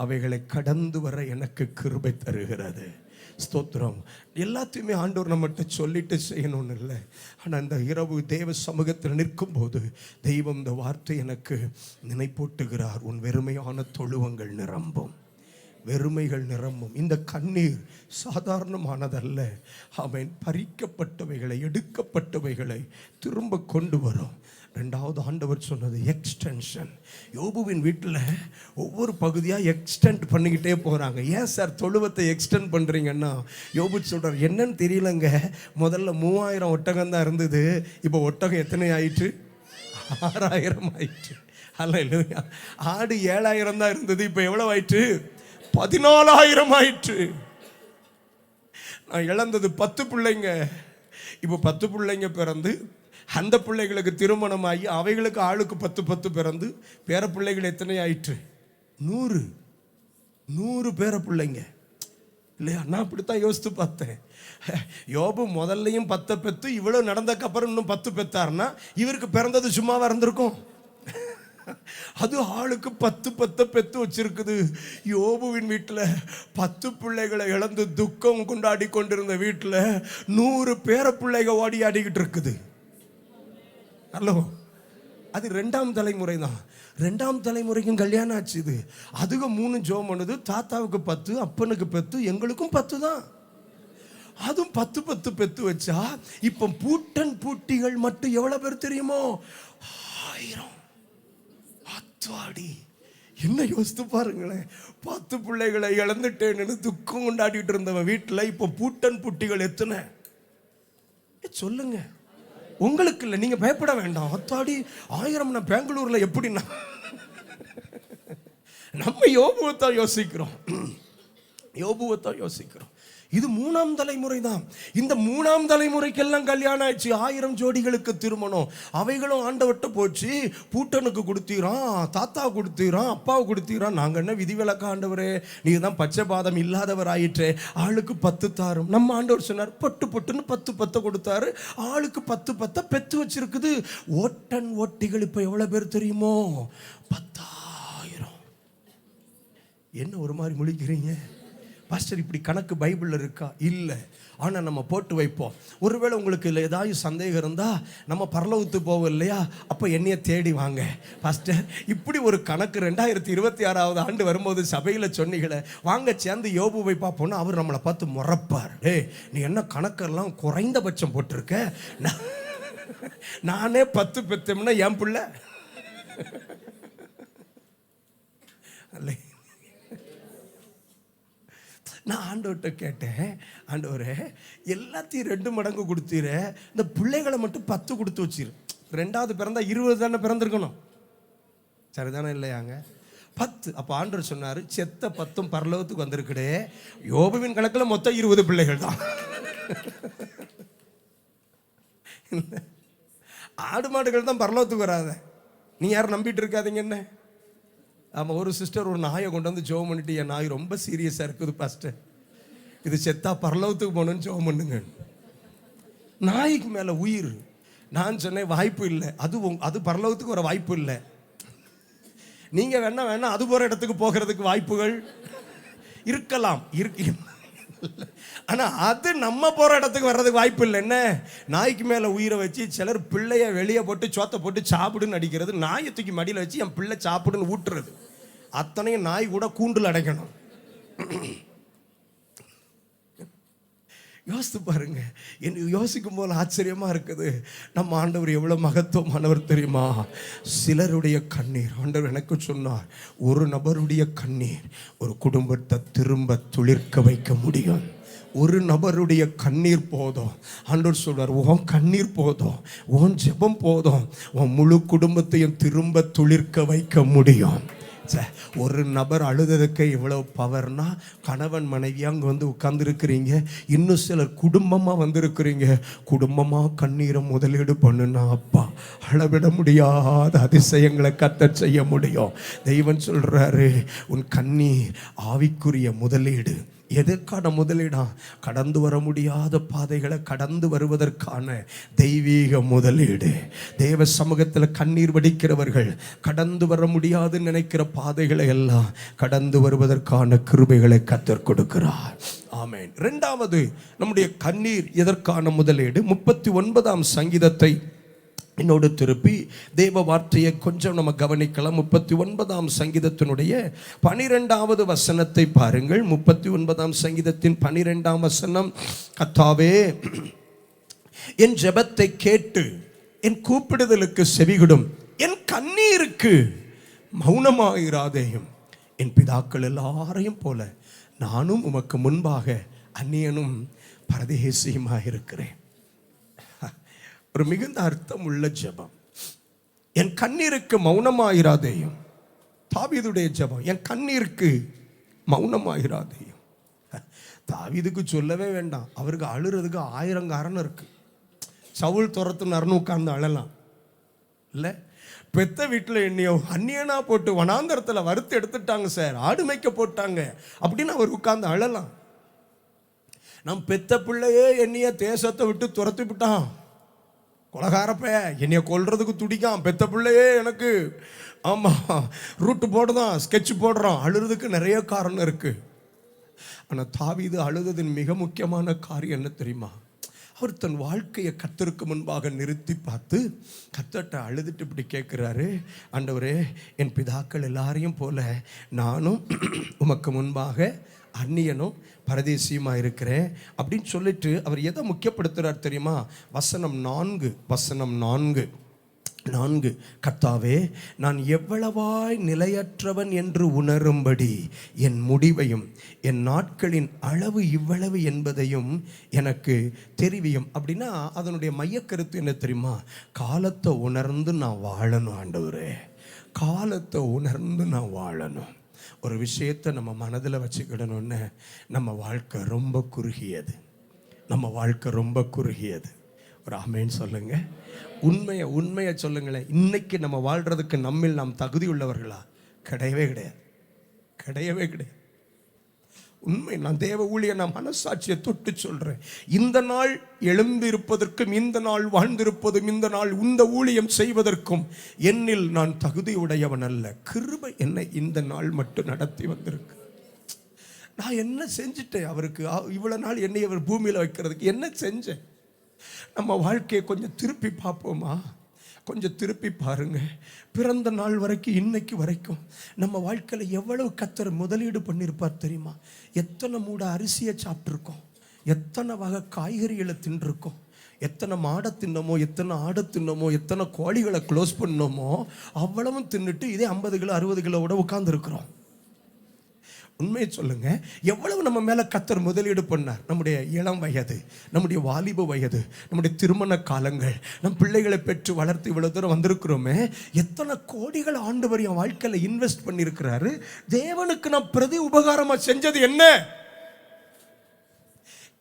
அவைகளை கடந்து வர எனக்கு கிருபை தருகிறது. ஸ்தோத்திரம். எல்லாத்தையுமே ஆண்டவர் நம்மகிட்ட சொல்லிட்டு செய்யணும்னு இல்லை. ஆனால் இந்த இரவு தேவ சமூகத்தில் நிற்கும் போது தெய்வம் இந்த வார்த்தை எனக்கு நினைப்பூட்டுகிறார். உன் வெறுமையான தொழுவங்கள் நிரம்பும், வெறுமைகள் நிரம்பும். இந்த கண்ணீர் சாதாரணமானதல்ல. அவன் பறிக்கப்பட்டவைகளை, எடுக்கப்பட்டவைகளை திரும்ப கொண்டு வரும். 2வது ஆண்டவர் சொன்னது எக்ஸ்டென்ஷன். யோபுவின் வீட்டில் ஒவ்வொரு பகுதியாக எக்ஸ்டெண்ட் பண்ணிக்கிட்டே போகிறாங்க. ஏன் சார் தொழுவத்தை எக்ஸ்டெண்ட் பண்ணுறீங்கன்னா, யோபு சொல்கிறார், என்னன்னு தெரியலங்க, முதல்ல 3000 ஒட்டகம் தான் இருந்தது, இப்போ ஒட்டகம் எத்தனை ஆயிற்று? 6000 ஆயிற்று. அல்லேலூயா. ஆடு 7000 தான் இருந்தது, இப்போ எவ்வளோ ஆயிற்று? 14000 ஆயிற்று. நான் இழந்தது 10 பிள்ளைங்க, இப்போ 10 பிள்ளைங்க பிறந்து அந்த பிள்ளைகளுக்கு திருமணமாகி அவைகளுக்கு ஆளுக்கு 10 பிறந்து பேர பிள்ளைகள் எத்தனை ஆயிற்று? 100 பேர பிள்ளைங்க. இல்லையா? நான் அப்படித்தான் யோசித்து பார்த்தேன். யோபு முதல்லையும் 10 பெத்து இவ்வளவு நடந்தக்கப்புறம் இன்னும் 10 பெத்தாருன்னா இவருக்கு பிறந்தது சும்மாவா இருந்திருக்கும்? அது ஆளுக்கு 10 பெத்து வச்சிருக்குது. யோபுவின் வீட்டில் 10 பிள்ளைகளை இழந்து துக்கம் கொண்டாடி கொண்டிருந்த வீட்டில் 100 பேர பிள்ளைக ஓடி ஆடிக்கிட்டு இருக்குது. ஹலோ, அது 2ஆம் தலைமுறை தான். 2ஆம் தலைமுறைக்கும் கல்யாணம் ஆச்சு. இது அதுக்கு 3 ஜோம் பண்ணுது. தாத்தாவுக்கு 10, அப்பனுக்கு 10, எங்களுக்கும் 10 தான். அதுவும் 10 பெத்து வச்சா இப்ப பூட்டன் பூட்டிகள் மட்டும் எவ்வளவு பேர் தெரியுமோ? 1000. அத்வாடி, என்ன யோசித்து பாருங்களேன். 10 பிள்ளைகளை இழந்துட்டேன்னு துக்கம் கொண்டாடிட்டு இருந்தவன் வீட்டுல இப்ப பூட்டன் பூட்டிகள் எத்தனை சொல்லுங்க. உங்களுக்கு இல்லை, நீங்க பயப்பட வேண்டாம். அத்தாடி 1000 நான் பெங்களூர்ல எப்படின்னா நம்ம யோபுவைத்தான் யோசிக்கிறோம். யோபுவைத்தான் யோசிக்கிறோம். இது 3ஆம் தலைமுறை தான். இந்த 3ஆம் தலைமுறைக்கெல்லாம் கல்யாணம் ஆயிடுச்சு. 1000 ஜோடிகளுக்கு திருமணம். அவைகளும் ஆண்டவர்கிட்ட போச்சு. பூட்டனுக்கு கொடுத்தீரான், தாத்தா கொடுத்தீரான், அப்பாவை கொடுத்தீரான். நாங்கள் என்ன விதிவிலக்க ஆண்டவரே, நீங்க தான் பச்சை பாதம் இல்லாதவர் ஆயிற்றே, ஆளுக்கு 10 தாரும். நம்ம ஆண்டவர் சொன்னார் பொட்டுன்னு 10 கொடுத்தாரு. ஆளுக்கு 10 பெத்து வச்சிருக்குது. ஓட்டன் ஓட்டிகள் இப்ப எவ்வளவு பேர் தெரியுமோ? 10,000. என்ன ஒரு மாதிரி முழிக்கிறீங்க பாஸ்டர்? இப்படி கணக்கு பைபிளில் இருக்கா? இல்லை. ஆனால் நம்ம போட்டு வைப்போம். ஒருவேளை உங்களுக்கு இல்லை ஏதாவது சந்தேகம் இருந்தால் நம்ம பரலோகத்துக்கு போவோம் இல்லையா, அப்போ என்னைய தேடி வாங்க பாஸ்டர். இப்படி ஒரு கணக்கு 2026ஆவது ஆண்டு வரும்போது சபையில் சொன்னீங்களே, வாங்க சேர்ந்து யோபுவை பார்ப்போம்னா அவர் நம்மளை பார்த்து முறைப்பார். நீ என்ன கணக்கெல்லாம் குறைந்தபட்சம் போட்டிருக்க? நானே 10 பெத்தோம்னா என் பிள்ளை அல்ல. நான் ஆண்டவர்கிட்ட கேட்டேன், ஆண்டவரே எல்லாத்தையும் 2 மடங்கு கொடுத்தீர, இந்த பிள்ளைகளை மட்டும் 10 கொடுத்து வச்சிரு. 2வது பிறந்தா 20 தானே பிறந்திருக்கணும், சரிதானே இல்லையாங்க? 10. அப்போ ஆண்டவர் சொன்னார், செத்த 10 பரலோகத்துக்கு வந்திருக்குடே. யோபுவின் கணக்கில் மொத்தம் 20 பிள்ளைகள் தான். ஆடு மாடுகள் தான் பரலோகத்துக்கு வராத. நீ யாரும் நம்பிட்டு இருக்காதீங்க. என்ன ஆமாம், ஒரு சிஸ்டர் ஒரு நாயை கொண்டு வந்து ஜோம் பண்ணிட்டு, என் நாய் ரொம்ப சீரியஸாக இருக்குது பாஸ்டர், இது செத்தா பரலோகத்துக்கு போகணுன்னு ஜோம் பண்ணுங்க. நாய்க்கு மேலே உயிர். நான் சொன்னேன் வாய்ப்பு இல்லை, அது பரலோகத்துக்கு வர வாய்ப்பு இல்லை. நீங்கள் வேணா அது போகிற இடத்துக்கு போகிறதுக்கு வாய்ப்புகள் இருக்கலாம், ஆனால் அது நம்ம போகிற இடத்துக்கு வர்றதுக்கு வாய்ப்பு இல்லை. என்ன, நாய்க்கு மேலே உயிரை வச்சு சிலர் பிள்ளைய வெளியே போட்டு சோத்தை போட்டு சாப்பிடுன்னு அடிக்கிறது, நாயை தூக்கி மடியில் வச்சு என் பிள்ளை சாப்பிடுன்னு ஊட்டுறது, அத்தனையும் நாய் கூட கூண்டில் அடைக்கணும். யோசித்து பாருங்க. எனக்கு யோசிக்கும் போது ஆச்சரியமா இருக்குது. நம்ம ஆண்டவர் எவ்வளவு மகத்துவமானவர் தெரியுமா? சிலருடைய கண்ணீர், ஆண்டவர் எனக்கு சொன்னார், ஒரு நபருடைய கண்ணீர் ஒரு குடும்பத்தை திரும்ப துளிர்க்க வைக்க முடியும். ஒரு நபருடைய கண்ணீர் போதும். ஆண்டவர் சொல்றார், உன் கண்ணீர் போதும், உன் ஜெபம் போதும், உன் முழு குடும்பத்தையும் திரும்ப துளிர்க்க வைக்க முடியும். ஒரு நபர் அழுததுக்கு இவ்வளவு பவர்னா, கணவன் மனைவி அங்கே வந்து உட்கார்ந்துருக்கிறீங்க, இன்னும் சிலர் குடும்பமாக வந்திருக்கிறீங்க. குடும்பமாக கண்ணீரை முதலீடு பண்ணுனா அப்பா அளவிட முடியாத அதிசயங்களை கர்த்தர் செய்ய முடியும். தெய்வம் சொல்றாரு, உன் கண்ணீர் ஆவிக்குரிய முதலீடு. எதற்கான முதலீடா? கடந்து வர முடியாத பாதைகளை கடந்து வருவதற்கான தெய்வீக முதலீடு. தேவ சமூகத்தில் கண்ணீர் வடிக்கிறவர்கள் கடந்து வர முடியாது நினைக்கிற பாதைகளை எல்லாம் கடந்து வருவதற்கான கிருபைகளை கர்த்தர் கொடுக்கிறார். ஆமென். 2வது நம்முடைய கண்ணீர் எதற்கான முதலீடு? 39ஆம் சங்கீதத்தை என்னோடு திருப்பி தேவ வார்த்தையை கொஞ்சம் நம்ம கவனிக்கலாம். 39ஆம் சங்கீதத்தினுடைய 12வது வசனத்தை பாருங்கள். 39ஆம் சங்கீதத்தின் 12ஆம் வசனம், கர்த்தாவே என் ஜெபத்தை கேட்டு என் கூப்பிடுதலுக்கு செவிகொடும், என் கண்ணீருக்கு மௌனமாயிராதேயும். என் பிதாக்கள் எல்லாரையும் போல நானும் உமக்கு முன்பாக அந்நியனும் பரதேசியுமாக இருக்கிறேன். ஒரு மிகுந்த அர்த்தம் உள்ள ஜெபம். என் கண்ணீருக்கு மௌனமாயிராதேயும். தாவீதுடைய ஜெபம், என் கண்ணீருக்கு மௌனமாயிராதேயும். தாவீதுக்கு சொல்லவே வேண்டாம், அவருக்கு அழுறதுக்கு 1000 காரணம் இருக்கு. சவுல் துரத்துனார்னு உட்கார்ந்து அழலாம் இல்லை? பெத்த வீட்டில் என்னையோ அந்நியனா போட்டு வனாந்தரத்தில் வறுத்து எடுத்துட்டாங்க சார், ஆடு மேய்க்க போட்டாங்க அப்படின்னு அவர் உட்கார்ந்து அழலாம். நம் பெத்த பிள்ளையே என்னைய தேசத்தை விட்டு துரத்தி விட்டான். கொலகாரப்ப என்னைய கொல்றதுக்கு துடிக்கான். பெத்த பிள்ளையே எனக்கு ரூட்டு போடுதான், ஸ்கெட்ச் போடுறான். அழுறதுக்கு நிறைய காரணம் இருக்கு. ஆனால் தாவீது அழுததின் மிக முக்கியமான காரியம் என்ன தெரியுமா? அவர் தன் வாழ்க்கையை கர்த்தருக்கு முன்பாக நிறுத்தி பார்த்து கர்த்தர்ட்ட அழுதுட்டு இப்படி கேட்குறாரு, ஆண்டவரே, என் பிதாக்கள் எல்லாரையும் போல நானும் உமக்கு முன்பாக அந்நியனும் பரதேசியுமா இருக்கிறேன் அப்படின்னு சொல்லிட்டு அவர் எதை முக்கியப்படுத்துகிறார் தெரியுமா? வசனம் 4, கர்த்தாவே, நான் எவ்வளவாய் நிலையற்றவன் என்று உணரும்படி என் முடிவையும் என் நாட்களின் அளவு இவ்வளவு என்பதையும் எனக்கு தெரிவியும். அப்படின்னா அதனுடைய மையக்கருத்து என்ன தெரியுமா? காலத்தை உணர்ந்து நான் வாழணும் ஆண்டவரே, காலத்தை உணர்ந்து நான் வாழணும். ஒரு விஷயத்தை நம்ம மனதில் வச்சுக்கிடணுன்னு, நம்ம வாழ்க்கை ரொம்ப குறுகியது. ஒரு ஆமேன்னு சொல்லுங்க. உண்மையை சொல்லுங்களேன். இன்னைக்கு நம்ம வாழ்றதுக்கு நம்மில் நாம் தகுதி உள்ளவர்களா? கிடையவே கிடையாது. உண்மை. நான் தேவ ஊழிய, நான் மனசாட்சியை தொட்டு சொல்றேன். இந்த நாள் எழும்பியிருப்பதற்கும், இந்த நாள் வாழ்ந்திருப்பதும், இந்த நாள் இந்த ஊழியம் செய்வதற்கும் என்னில் நான் தகுதியுடையவன் அல்ல. கிருபை என்னை இந்த நாள் மட்டும் நடத்தி வந்திருக்கு. நான் என்ன செஞ்சுட்டேன் அவருக்கு? இவ்வளவு நாள் என்னை அவர் பூமியில் வைக்கிறதுக்கு என்ன செஞ்சேன்? நம்ம வாழ்க்கையை கொஞ்சம் திருப்பி பார்ப்போமா? கொஞ்சம் திருப்பி பாருங்க. பிறந்த நாள் வரைக்கும் இன்னைக்கு வரைக்கும் நம்ம வாழ்க்கையில் எவ்வளவு கர்த்தர் முதலீடு பண்ணியிருப்பார் தெரியுமா? எத்தனை மூட அரிசியை சாப்பிட்ருக்கோம், எத்தனை வகை காய்கறிகளை தின்றுருக்கோம், எத்தனை மாடை தின்னமோ, எத்தனை ஆடை தின்னமோ, எத்தனை கோழிகளை க்ளோஸ் பண்ணோமோ அவ்வளவும் தின்னுட்டு இதே 50 கிலோ 60 கிலோவோட உட்கார்ந்துருக்குறோம். உண்மையை சொல்லுங்க. எவ்வளவு நம்ம மேல கர்த்தர் முதலீடு பண்ணார். நம்முடைய இளம் வயது, நம்முடைய வாலிப வயது, நம்முடைய திருமண காலங்கள், நம் பிள்ளைகளை பெற்று வளர்த்து இவ்வளவு தூரம் வந்திருக்கிறோமே. எத்தனை கோடிகள் ஆண்டவர் என் வாழ்க்கையில இன்வெஸ்ட் பண்ணியிருக்கிறாரு. தேவனுக்கு நான் பிரதி உபகாரமா செஞ்சது என்ன?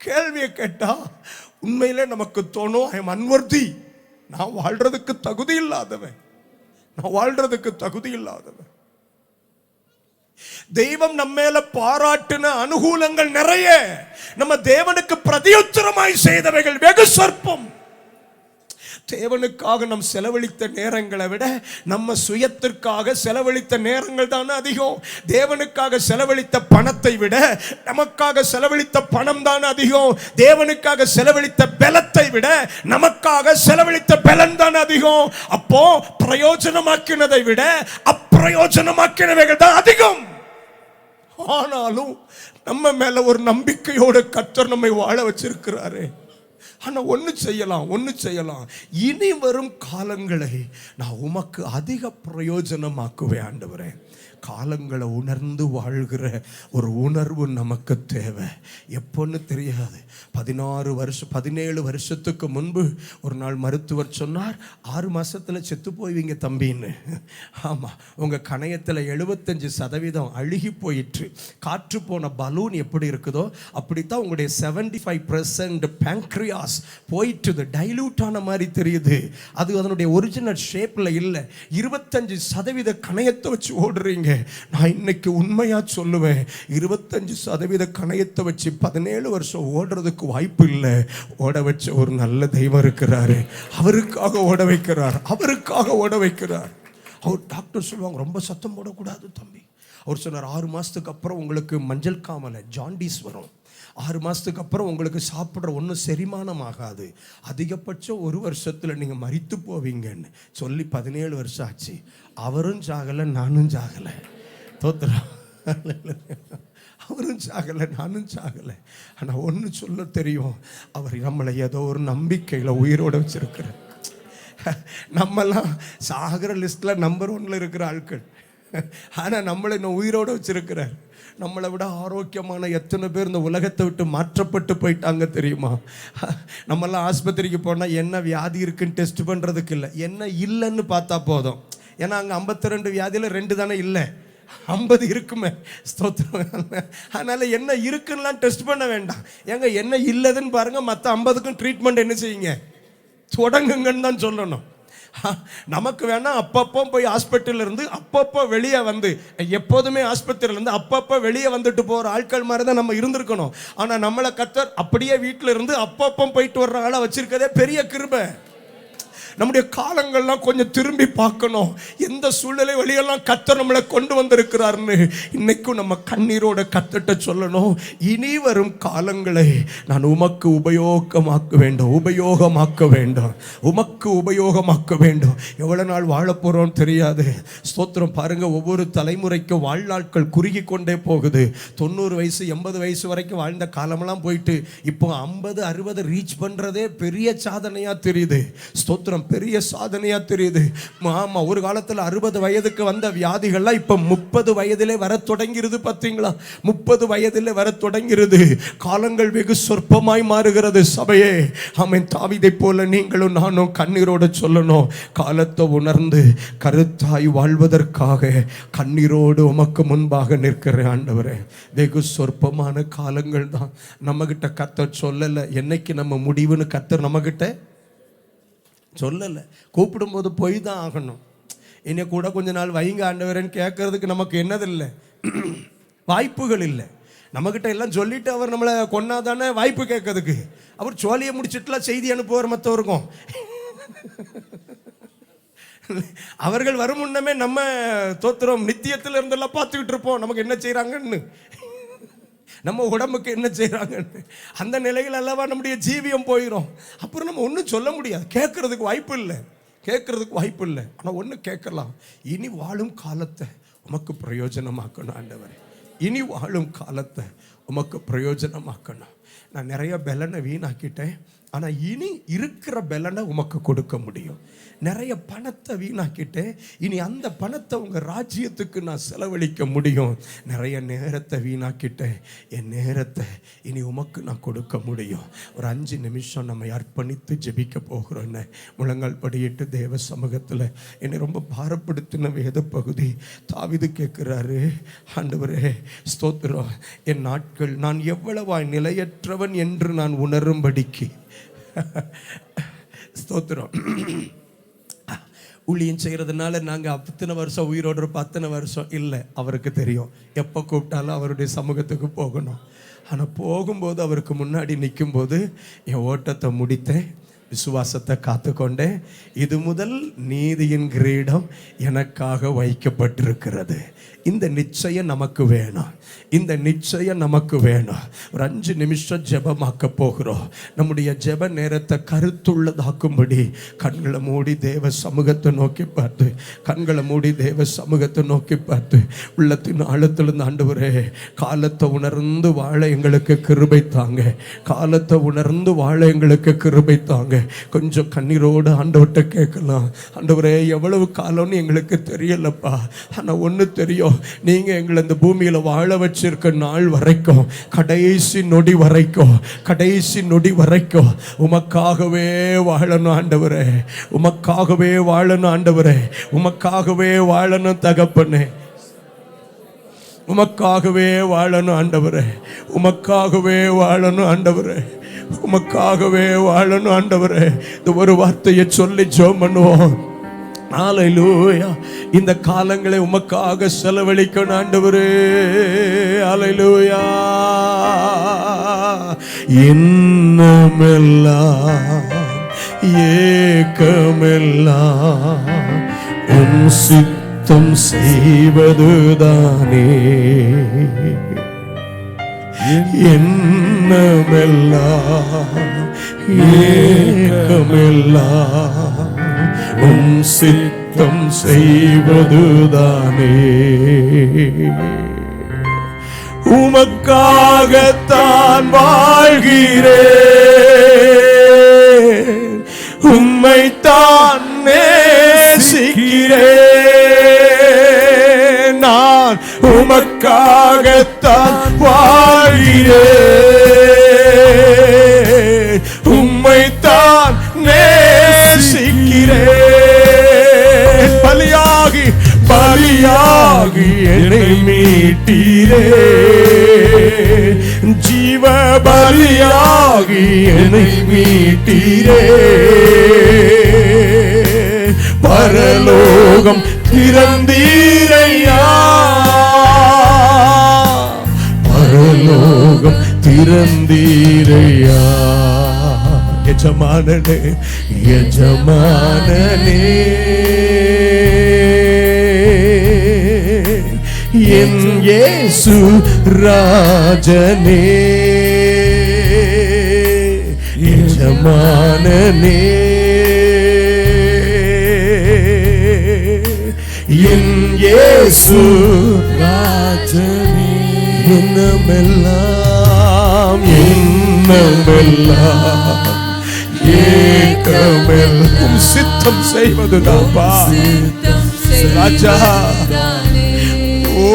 கேள்வியை கேட்டா உண்மையிலே நமக்கு தோணும், ஐ எம் அன்வர்தி. நான் வாழ்றதுக்கு தகுதி இல்லாதவன். தெய்வம் நம்ம மேல பாராட்டின அனுகூலங்கள் நிறைய. நம்ம தேவனுக்கு பிரதியுத்தரமாய் செய்தவைகள் வெகு சொற்பம். தேவனுக்காக நாம் செலவழித்த நேரங்களை விட நம்ம சுயத்திற்காக செலவழித்த நேரங்கள் தானே அதிகம். தேவனுக்காக செலவழித்த பணத்தை விட நமக்காக செலவழித்த பணம் தான் அதிகம். தேவனுக்காக செலவழித்த பலத்தை விட நமக்காக செலவழித்த பலன் தான் அதிகம். அப்போ பிரயோஜனமாக்கினதை விட அப்பிரயோஜனமாக்கினவைகள் தான் அதிகம். ஆனாலும் நம்ம மேல ஒரு நம்பிக்கையோட கர்த்தர் நம்மை வாழ வச்சிருக்கிறாரு. ஆனா ஒன்னு செய்யலாம். இனி வரும் காலங்களை நான் உமக்கு அதிக பிரயோஜனமாக்குவேன் ஆண்டவரே. காலங்களை உணர்ந்து வாழ்கிற ஒரு உணர்வு நமக்கு தேவை. எப்போன்னு தெரியாது. 17 வருஷத்துக்கு முன்பு ஒரு நாள் மருத்துவர் சொன்னார், 6 மாசத்துல செத்து போய்வீங்க தம்பின்னு. ஆமா, உங்க கணையத்தில் 75% அழுகி போயிற்று. காற்று போன பலூன் எப்படி இருக்குதோ அப்படித்தான் உங்களுடைய 75% பேங்க்ரியாஸ் போயிட்டு டைலூட் ஆன மாதிரி தெரியுது. அது அதனுடைய ஒரிஜினல் ஷேப்ல இல்லை. 25% கணையத்தை வச்சு ஓடுறீங்க. நான் இன்னைக்கு உண்மையா சொல்லுவேன், 25% கணையத்தை வச்சு 17 வருஷம் ஓடுறதுக்கு வாய்ப்பு இல்லை. ஓட வச்ச ஒரு நல்ல தெய்வம் இருக்கிறாரு. அவருக்காக ஓட வைக்கிறார். அவர் டாக்டர் சொல்லுவாங்க, ரொம்ப சத்தம் போடக்கூடாது தம்பி. அவர் சொன்னார், 6 மாசத்துக்கு அப்புறம் உங்களுக்கு மஞ்சள் காமலை ஜாண்டிஸ் வரும். 6 மாசத்துக்கு அப்புறம் உங்களுக்கு சாப்பிட்ற ஒன்றும் செரிமானம் ஆகாது. அதிகபட்சம் 1 வருஷத்துல நீங்க மரித்து போவீங்கன்னு சொல்லி 17 வருஷம் ஆச்சு. அவரும் சாகலை, நானும் சாகலை. தோத்துறோம். அவரும் சாகலை, நானும் சாகலை. ஆனால் ஒன்று சொல்ல தெரியும், அவர் நம்மளை ஏதோ ஒரு நம்பிக்கையில் உயிரோடு வச்சிருக்கிறார். நம்மெல்லாம் சாகிற லிஸ்ட்டில் நம்பர் 1ல இருக்கிற ஆட்கள். ஆனால் நம்மளை இன்னும் உயிரோடு வச்சிருக்கிறார். நம்மளை விட ஆரோக்கியமான எத்தனை பேர் இந்த உலகத்தை விட்டு மாற்றப்பட்டு போயிட்டாங்க தெரியுமா? நம்மெல்லாம் ஆஸ்பத்திரிக்கு போனால் என்ன வியாதி இருக்குன்னு டெஸ்ட் பண்ணுறதுக்கு இல்லை, என்ன இல்லைன்னு பார்த்தா போதும். ஏன்னா அங்கே 52 வியாதியில் 2 தானே இல்லை, 50 இருக்குமே. ஸ்தோத்திரம். அதனால என்ன இருக்குன்னு டெஸ்ட் பண்ண வேண்டாம். ஏங்க என்ன இல்லதுன்னு பாருங்க, மற்ற 50க்கும் ட்ரீட்மெண்ட் என்ன செய்யுங்க, தொடங்குங்கன்னு தான் சொல்லணும். நமக்கு வேணா அப்பப்போ போய் ஹாஸ்பிட்டல் இருந்து அப்பப்போ வெளியே வந்து, எப்போதுமே ஆஸ்பத்திரியில இருந்து அப்பப்போ வெளியே வந்துட்டு போற ஆட்கள் மாதிரி தான் நம்ம இருந்திருக்கணும். ஆனா நம்மளை கர்த்தர் அப்படியே வீட்டில இருந்து அப்பப்போ போயிட்டு வர்ற ஆளா வச்சிருக்கதே பெரிய கிருபை. நம்முடைய காலங்கள்லாம் கொஞ்சம் திரும்பி பார்க்கணும். எந்த சூழ்நிலை வழியெல்லாம் கர்த்தர் நம்மளை கொண்டு வந்திருக்கிறார்னு இன்னைக்கும் நம்ம கண்ணீரோட கர்த்தர்ட்ட சொல்லணும். இனி வரும் காலங்களை நான் உமக்கு உபயோகமாக்க வேண்டும், உபயோகமாக்க வேண்டும், உமக்கு உபயோகமாக்க வேண்டும். எவ்வளவு நாள் வாழ போறோம் தெரியாது. ஸ்தோத்திரம். பாருங்க, ஒவ்வொரு தலைமுறைக்கும் வாழ்நாட்கள் குறுகி கொண்டே போகுது. 90 வயசு 80 வயசு வரைக்கும் வாழ்ந்த காலமெல்லாம் போயிட்டு இப்போ 50 60 ரீச் பண்றதே பெரிய சாதனையா தெரியுது. ஸ்தோத்திரம், பெரிய சாதனையா தெரியுது. ஆமா, ஒரு காலத்துல 60 வயதுக்கு வந்த வியாதிகள்லாம் இப்ப 30 வயதிலே வர தொடங்கிறது. பார்த்தீங்களா? 30 வயதிலே வர தொடங்கிறது. காலங்கள் வெகு சொற்பமாய் மாறுகிறது. சபையே, ஆமென். தாவீதை போல நீங்களும் நானும் கண்ணீரோட சொல்லணும், காலத்தை உணர்ந்து கருத்தாய் வாழ்வதற்காக கண்ணீரோடு உமக்கு முன்பாக நிற்கிற ஆண்டவரே, வெகு சொற்பமான காலங்கள் தான். நம்ம கிட்ட கர்த்தர் சொல்லல என்னைக்கு நம்ம முடிவுன்னு. கர்த்தர் நம்ம கிட்ட சொல்லலை. கூப்பிடும்போது போய் தான் ஆகணும். என்னை கூட கொஞ்ச நாள் வைங்க ஆண்டவரேன்னு கேட்கறதுக்கு நமக்கு என்னதில்லை, வாய்ப்புகள் இல்லை. நம்மக்கிட்ட எல்லாம் சொல்லிட்டு அவர் நம்மளை கொன்னாதானே வாய்ப்பு கேட்கறதுக்கு. அவர் சோழியை முடிச்சுட்டுலாம் செய்தி அனுப்புவார் மற்றவருக்கும். அவர்கள் வரும் முன்னமே நம்ம தோத்திரம் நித்தியத்தில் இருந்தெல்லாம் பார்த்துக்கிட்டு இருப்போம் நமக்கு என்ன செய்கிறாங்கன்னு, நம்ம உடம்புக்கு என்ன செய்கிறாங்கன்னு. அந்த நிலையில் அல்லவா நம்முடைய ஜீவியம் போயிடும். அப்புறம் நம்ம ஒன்றும் சொல்ல முடியாது. கேட்கறதுக்கு வாய்ப்பு இல்லை, கேட்கறதுக்கு வாய்ப்பு இல்லை. ஆனால் ஒன்று கேட்கலாம், இனி வாழும் காலத்தை உமக்கு பிரயோஜனமாக்கணும் ஆண்டவரே. இனி வாழும் காலத்தை உமக்கு பிரயோஜனமாக்கணும். நான் நிறைய பலனை வீணாக்கிட்டேன், ஆனால் இனி இருக்கிற பலனை உமக்கு கொடுக்க முடியும். நிறைய பணத்தை வீணாக்கிட்டேன், இனி அந்த பணத்தை உங்கள் ராஜ்யத்துக்கு நான் செலவழிக்க முடியும். நிறைய நேரத்தை வீணாக்கிட்டேன், என் நேரத்தை இனி உமக்கு நான் கொடுக்க முடியும். ஒரு 5 நிமிஷம் நம்ம அர்ப்பணித்து ஜெபிக்க போகிறோன்னு முழங்கால் படியிட்டு தேவ சமூகத்தில் என்னை ரொம்ப பாரப்படுத்தின வேத பகுதி. தாவீது கேட்குறாரு, ஆண்டவரே ஸ்தோத்திரம், என் நாட்கள் நான் எவ்வளவாய் நிலையற்றவன் என்று நான் உணரும்படிக்கு. ஸ்தோத்திரம். ஊழியம் செய்கிறதுனால நாங்கள் அத்தனை வருஷம் உயிரோடு இருப்போம், அத்தனை வருஷம் இல்லை. அவருக்கு தெரியும் எப்போ கூப்பிட்டாலும் அவருடைய சமூகத்துக்கு போகணும். ஆனால் போகும்போது அவருக்கு முன்னாடி நிற்கும்போது என் ஓட்டத்தை முடித்தேன், விசுவாசத்தை காத்துக்கொண்டேன், இது முதல் நீதியின் கிரீடம் எனக்காக வைக்கப்பட்டிருக்கிறது. இந்த நிச்சயம் நமக்கு வேணும், இந்த நிச்சயம் நமக்கு வேணும். ஒரு 5 நிமிஷம் ஜெபமாக்க போகிறோம். நம்முடைய ஜெப நேரத்தை கருத்துள்ளதாக்கும்படி கண்களை மூடி தேவ சமூகத்தை நோக்கி பார்த்து, கண்களை மூடி தேவ சமூகத்தை நோக்கி பார்த்து, உள்ளத்தின் ஆழத்திலிருந்து ஆண்டவரே காலத்தை உணர்ந்து வாழ எங்களுக்கு கிருபை தாங்க, காலத்தை உணர்ந்து வாழ எங்களுக்கு கிருபை தாங்க. கொஞ்சம் கண்ணீரோடு ஆண்டவர்கிட்ட கேட்கலாம், ஆண்டவரே எவ்வளவு காலம்னு எங்களுக்கு தெரியலப்பா, ஆனால் ஒன்று தெரியும், நீங்க எங்களை இந்த பூமியில வாழ வச்சிருக்க நாள் வரைக்கும், கடைசி நொடி வரைக்கும், கடைசி நொடி வரைக்கும் உமக்காகவே வாழணும் ஆண்டவரே, உமக்காகவே வாழணும் ஆண்டவரே, உமக்காகவே வாழணும் தகப்பனே, உமக்காகவே வாழணும் ஆண்டவரே, உமக்காகவே வாழணும் ஆண்டவரே, உமக்காகவே வாழணும் ஆண்டவரே. இந்த ஒரு வார்த்தையை சொல்லி ஜெபம் பண்ணுவோம். ஹல்லேலூயா. இந்த காலங்களை உமக்காக செலவழிக்கணும் ஆண்டவரே. ஹல்லேலூயா. எண்ணமெல்லாம் ஏக்கமெல்லாம் உம் சித்தம் செய்வதுதானே. எண்ணமெல்லாம் ஏக்கமெல்லாம் உம் சித்தம் செய்வதுதானே. உமக்காகத்தான் வாழ்கிறேன், உம்மைத்தான் நேசிக்கிறேன். நான் உமக்காகத்தான் வாழ்கிறேன், உம்மைத்தான் நேசிக்கிறேன். பலியாகி பலியாகி என்னை மீட்டீரே, ஜீவ பலியாகி என்னை மீட்டீரே. பரலோகம் திறந்தீரையா, பரலோகம் திறந்தீரையா. எஜமானனே எஜமானனே, என் இயேசு ராஜனே, எஜமானனே, என் இயேசு ராஜனே. இன்னமெல்லாம் இன்னமெல்லாம் ஏகமெல்லாம் சித்தம் செய்வதுதான்பா ராஜா. ஓ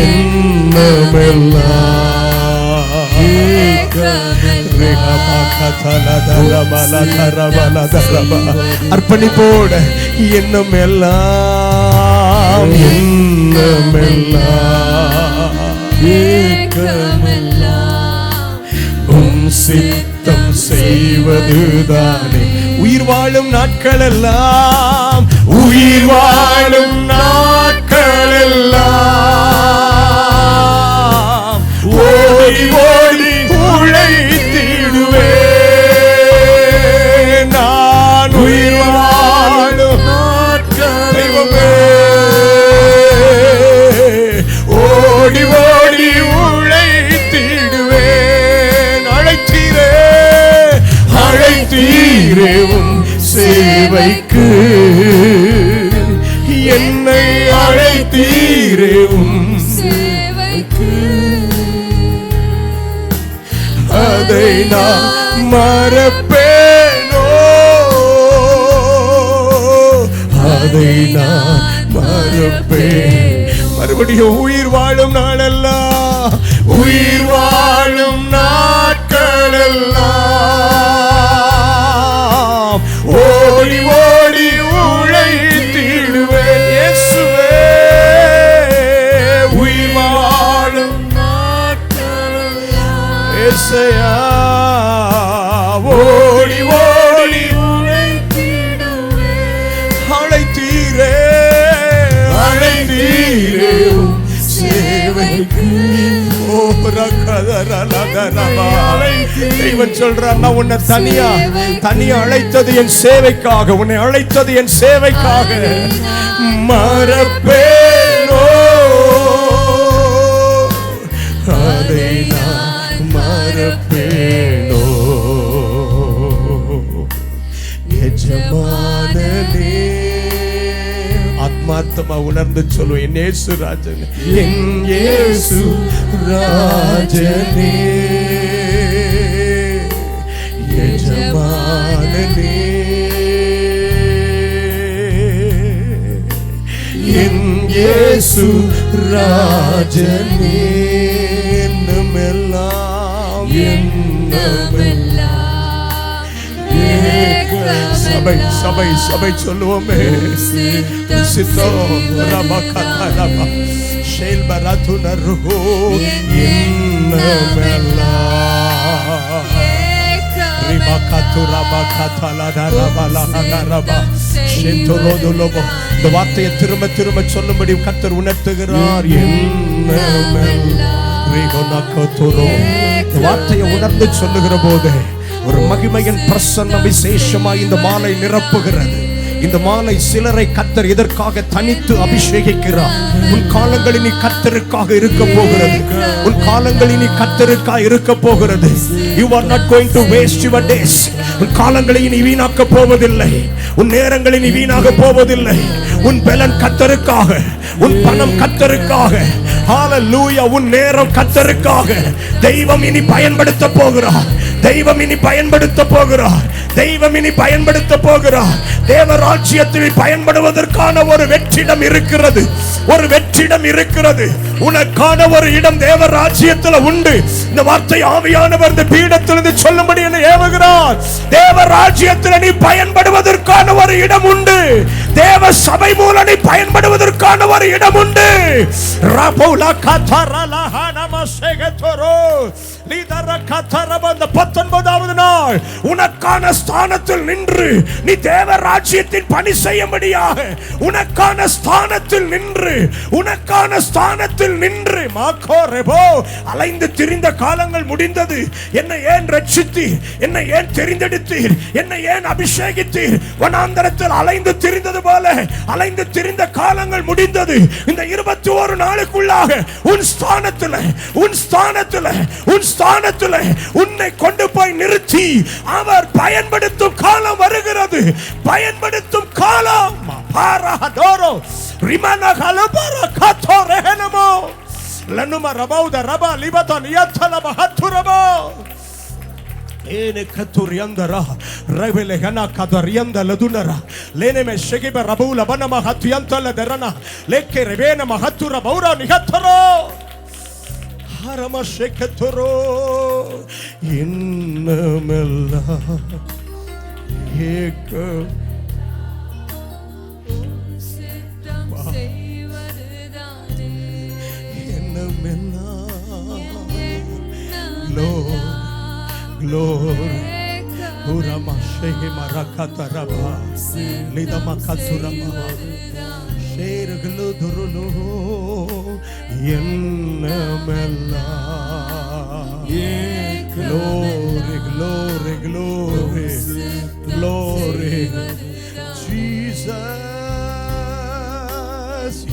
இன்னமெல்லாம் அர்ப்பணிப்போட எண்ணம் எல்லாம் உம் சித்தம் செய்வதுதானே. உயிர் வாழும் நாட்கள் எல்லாம், உயிர் வாழும் நாட்கள் எல்லாம் ஓடி ஓடி உழைத்திடுவே. நான் உயிர் வாழும் தெய்வமே, ஓடி ஓடி உழைத்திடுவேன். அழைத்தீரே அழைத்தீரே உம் சேவைக்கு, என்னை அழைத்தீரே உம் சேவைக்கு. அதை நான் மறப்பேனோ, அதை நான் மறப்பேன். மறுபடியும் உயிர் வாழும் நாளெல்லாம், உயிர் வாழும் நாட்களெல்லாம் ஓடி ஓடி உழைத்திடுவேன். இயேசுவே உயிர் வாழும் நாட்களெல்லாம், இயேசுயா ஓடி ஓடி உழைத்திடுவேன். அழைத்தீரே அழைத்தீரே சேவைக்கு. தெய்வன் சொல்றார், நான் உன்னை தனியா அழைத்தது என் சேவைக்காக, உன்னை அழைத்தது என் சேவைக்காக. மறப்பேனோ அதை நான் மறப்பேனோ. எஜமானனே, ஆத்மார்த்தமா உணர்ந்து சொல்லுவேன், என் இயேசு ராஜனே, என் இயேசு ராஜனே, எஜமானனே, என் இயேசு ராஜனே. என்னமெல்லாம் சபை சபை சபை சொல்லுவோமே. சித்தோ ரபகதரப ஷேல்பரதுனரு இன்னமெல்லாம் ரிபகதுரபகதலதரபலஹரப ஷெந்தரோதுலப. இந்த வார்த்தையை திரும்ப திரும்ப சொல்லும்படி கர்த்தர் உணர்த்துகிறார். இன்னமெல்லாம் ரிகனகதுரோ. இந்த வார்த்தையை உணர்ந்து சொல்லுகிற போது ஒரு மகிமையின் பிரசன்னம் விசேஷமாய் இந்த மாலை நிரப்புகிறது. இந்த மாலை சிலரை கர்த்தர் இதற்காக தனித்து அபிஷேகிக்கிறார். உன் காலங்கள் இனி கர்த்தருக்காக இருக்க போகிறது. உன் காலங்கள் இனி கர்த்தருக்காக இருக்க போகிறது. You are not going to waste your days. உன் காலங்களை இனி வீணாக்க போவதில்லை. உன் நேரங்களை இனி வீணாக போவதில்லை. உன் பலன் கர்த்தருக்காக, உன் பணம் கர்த்தருக்காக. ஹalleluya. உன் நேரம் கர்த்தருக்காக. தெய்வம் இனி பயன்படுத்த போகிறார். தெய்வம் இனி பயன்படுத்த போகிறார். தெய்வம் இனி பயன்படுத்த போகிறார். தேவ ராஜ்யத்தில் பயன்படுவதற்கான ஒரு வெற்றிடம் இருக்கிறது. ஒரு வெற்றிடம் இருக்கிறது. உனக்கான ஒரு இடம் தேவ ராஜ்யத்தில் உண்டு. இந்த வார்த்தை ஆவியானவர் இந்த பீடத்திலிருந்து சொல்லும்படி என்னை ஏவுகிறார். தேவ ராஜ்யத்தில் நீ பயன்படுவதற்கான ஒரு இடம் உண்டு. தேவ சபை மூலம் நீ பயன்படுவதற்கான ஒரு இடம் உண்டு. ரபௌலா கதரலஹ நமசெகதரோ 19வது நாள் உனக்கான ஸ்தானத்தில் நின்று நீ தேவ ராஜ்யத்தின் பணி செய்யும்படியாக உனக்கான ஸ்தானத்தில் நின்று மாக்கோரெபோ அலைந்து திரிந்த காலங்கள் முடிந்தது. என்னை ஏன் ரட்சித்தீர்? என்னை ஏன் தெரிந்தெடுத்தீர்? என்னை ஏன் அபிஷேகித்தீர்? வனாந்தரத்தில் அலைந்து திரிந்தது போல அலைந்து திரிந்த காலங்கள் முடிந்தது. இந்த 21 நாளுக்குள்ளாக உன் ஸ்தானத்தில் உன்னை கொண்டு போய் நிறுத்தி அவர் பயன்படுத்தும் காலம் வருகிறது. பயன்படுத்தும் காலம் பாராதோரோ ரிமனா கலபர கதோரேனமோ லனுமா ரபௌத ரபா லிபதன் யத்தல பஹத்துரபோ ene katuriandara revele gana kadarianda ladunara lene me shegiba rabula banama hatiyanta laderana leke revena mahatura baura nihatoro harama shekatoro innamella eka sitam seivadane innamella Glory, Urama Shehe Marakata Rabba, Lidama Katsurama, Sher Gludurunu, Yenamella. Glory, glory, glory, glory, Jesus,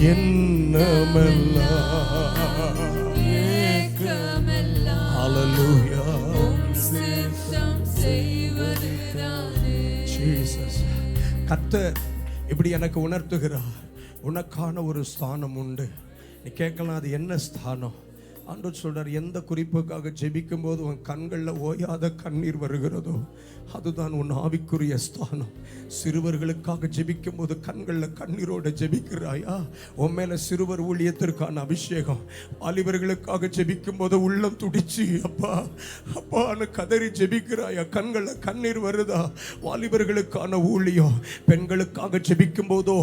Yenamella. Hallelujah. கர்த்தர் இப்படி எனக்கு உணர்த்துகிறார், உனக்கான ஒரு ஸ்தானம் உண்டு. நீ கேட்கலாம், அது என்ன ஸ்தானம்? ஆண்டவர் சொல்றார், எந்த குறிப்புக்காக ஜெபிக்கும் போது உன் கண்களில் ஓயாத கண்ணீர் வருகிறதோ அதுதான் உன் ஆவிக்குரிய ஸ்தானம். சிறுவர்களுக்காக ஜெபிக்கும் போது கண்களில் கண்ணீரோட ஜெபிக்கிறாயா? உன் மேல சிறுவர் ஊழியத்திற்கான அபிஷேகம். வாலிபர்களுக்காக ஜெபிக்கும் போது உள்ளம் துடிச்சு அப்பா அப்பான்னு கதறி ஜெபிக்கிறாயா? கண்களில் கண்ணீர் வருதா? வாலிபர்களுக்கான ஊழியம். பெண்களுக்காக ஜெபிக்கும் போதோ,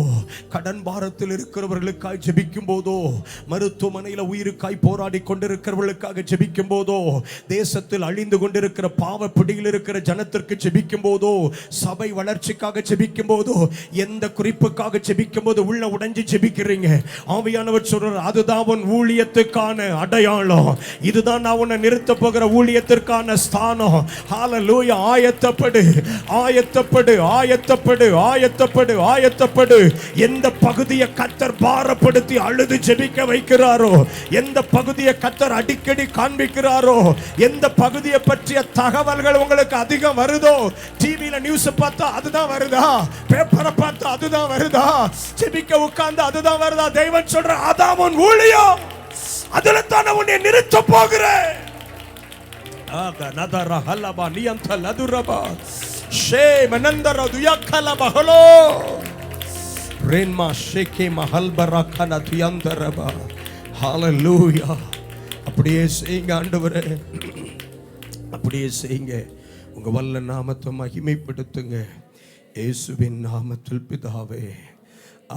கடன் பாரத்தில் இருக்கிறவர்களுக்காக ஜெபிக்கும் போதோ, மருத்துவமனையில் உயிருக்காய் போராடி கொண்டிருக்கிறவர்களுக்காக ஜெபிக்கும் போதோ, தேசத்தில் அழிந்து கொண்டிருக்கிற பாவ பிடியில் இருக்கிற ஜனத்திற்கு ஜெபிக்கும் போதோ, சபை வளர்ச்சிக்காக ஜெபிக்கும் போதோ, எந்த குறிப்புக்காக ஜெபிக்கும் போது உள்ள உடைஞ்சு ஜெபிக்கிறீங்க. ஆவியானவர் சொல்றார், அதுதான் உன் ஊழியத்துக்கான அடையாளம். இதுதான் நான் உன்னை நிறுத்த போகிற ஊழியத்திற்கான ஸ்தானம். ஹalleluya. ஆயத்தப்படு, ஆயத்தப்படு, ஆயத்தப்படு, ஆயத்தப்படு, ஆயத்தப்படு. எந்த பகுதியை கர்த்தர் பாரப்படுத்தி அழுது ஜெபிக்க வைக்கிறாரோ, எந்த பகுதியை கர்த்தர் அடிக்கடி காண்பிக்கிறாரோ, எந்த பகுதியை பற்றிய தகவல்கள் உங்களுக்கு அதிகம் வருதோ, டிவில நியூஸ் பார்த்தா அதுதான் வருதா, பேப்பரை பார்த்தா அதுதான் வருதா, ஜெபிக்க உட்கார்ந்து அதுதான் வருதா? தேவன் சொல்ற, அதான் உன் ஊழியம். அதுல தான் உன்னை நிறுத்த போகிறேன். ஆக நதர ஹலபா நியந்த லதுரபா ஷே மனந்தர துயக்கல பஹலோ ரென்மா ஷேகே மஹல்பரா கன துயந்தரபா. ஹalleluya. அப்படியே செய்யுங்க ஆண்டவரே, அப்படியே செய்யுங்க. உங்க வல்ல நாமத்தை மகிமைப்படுத்துங்க. இயேசுவின் நாமத்தில் பிதாவே,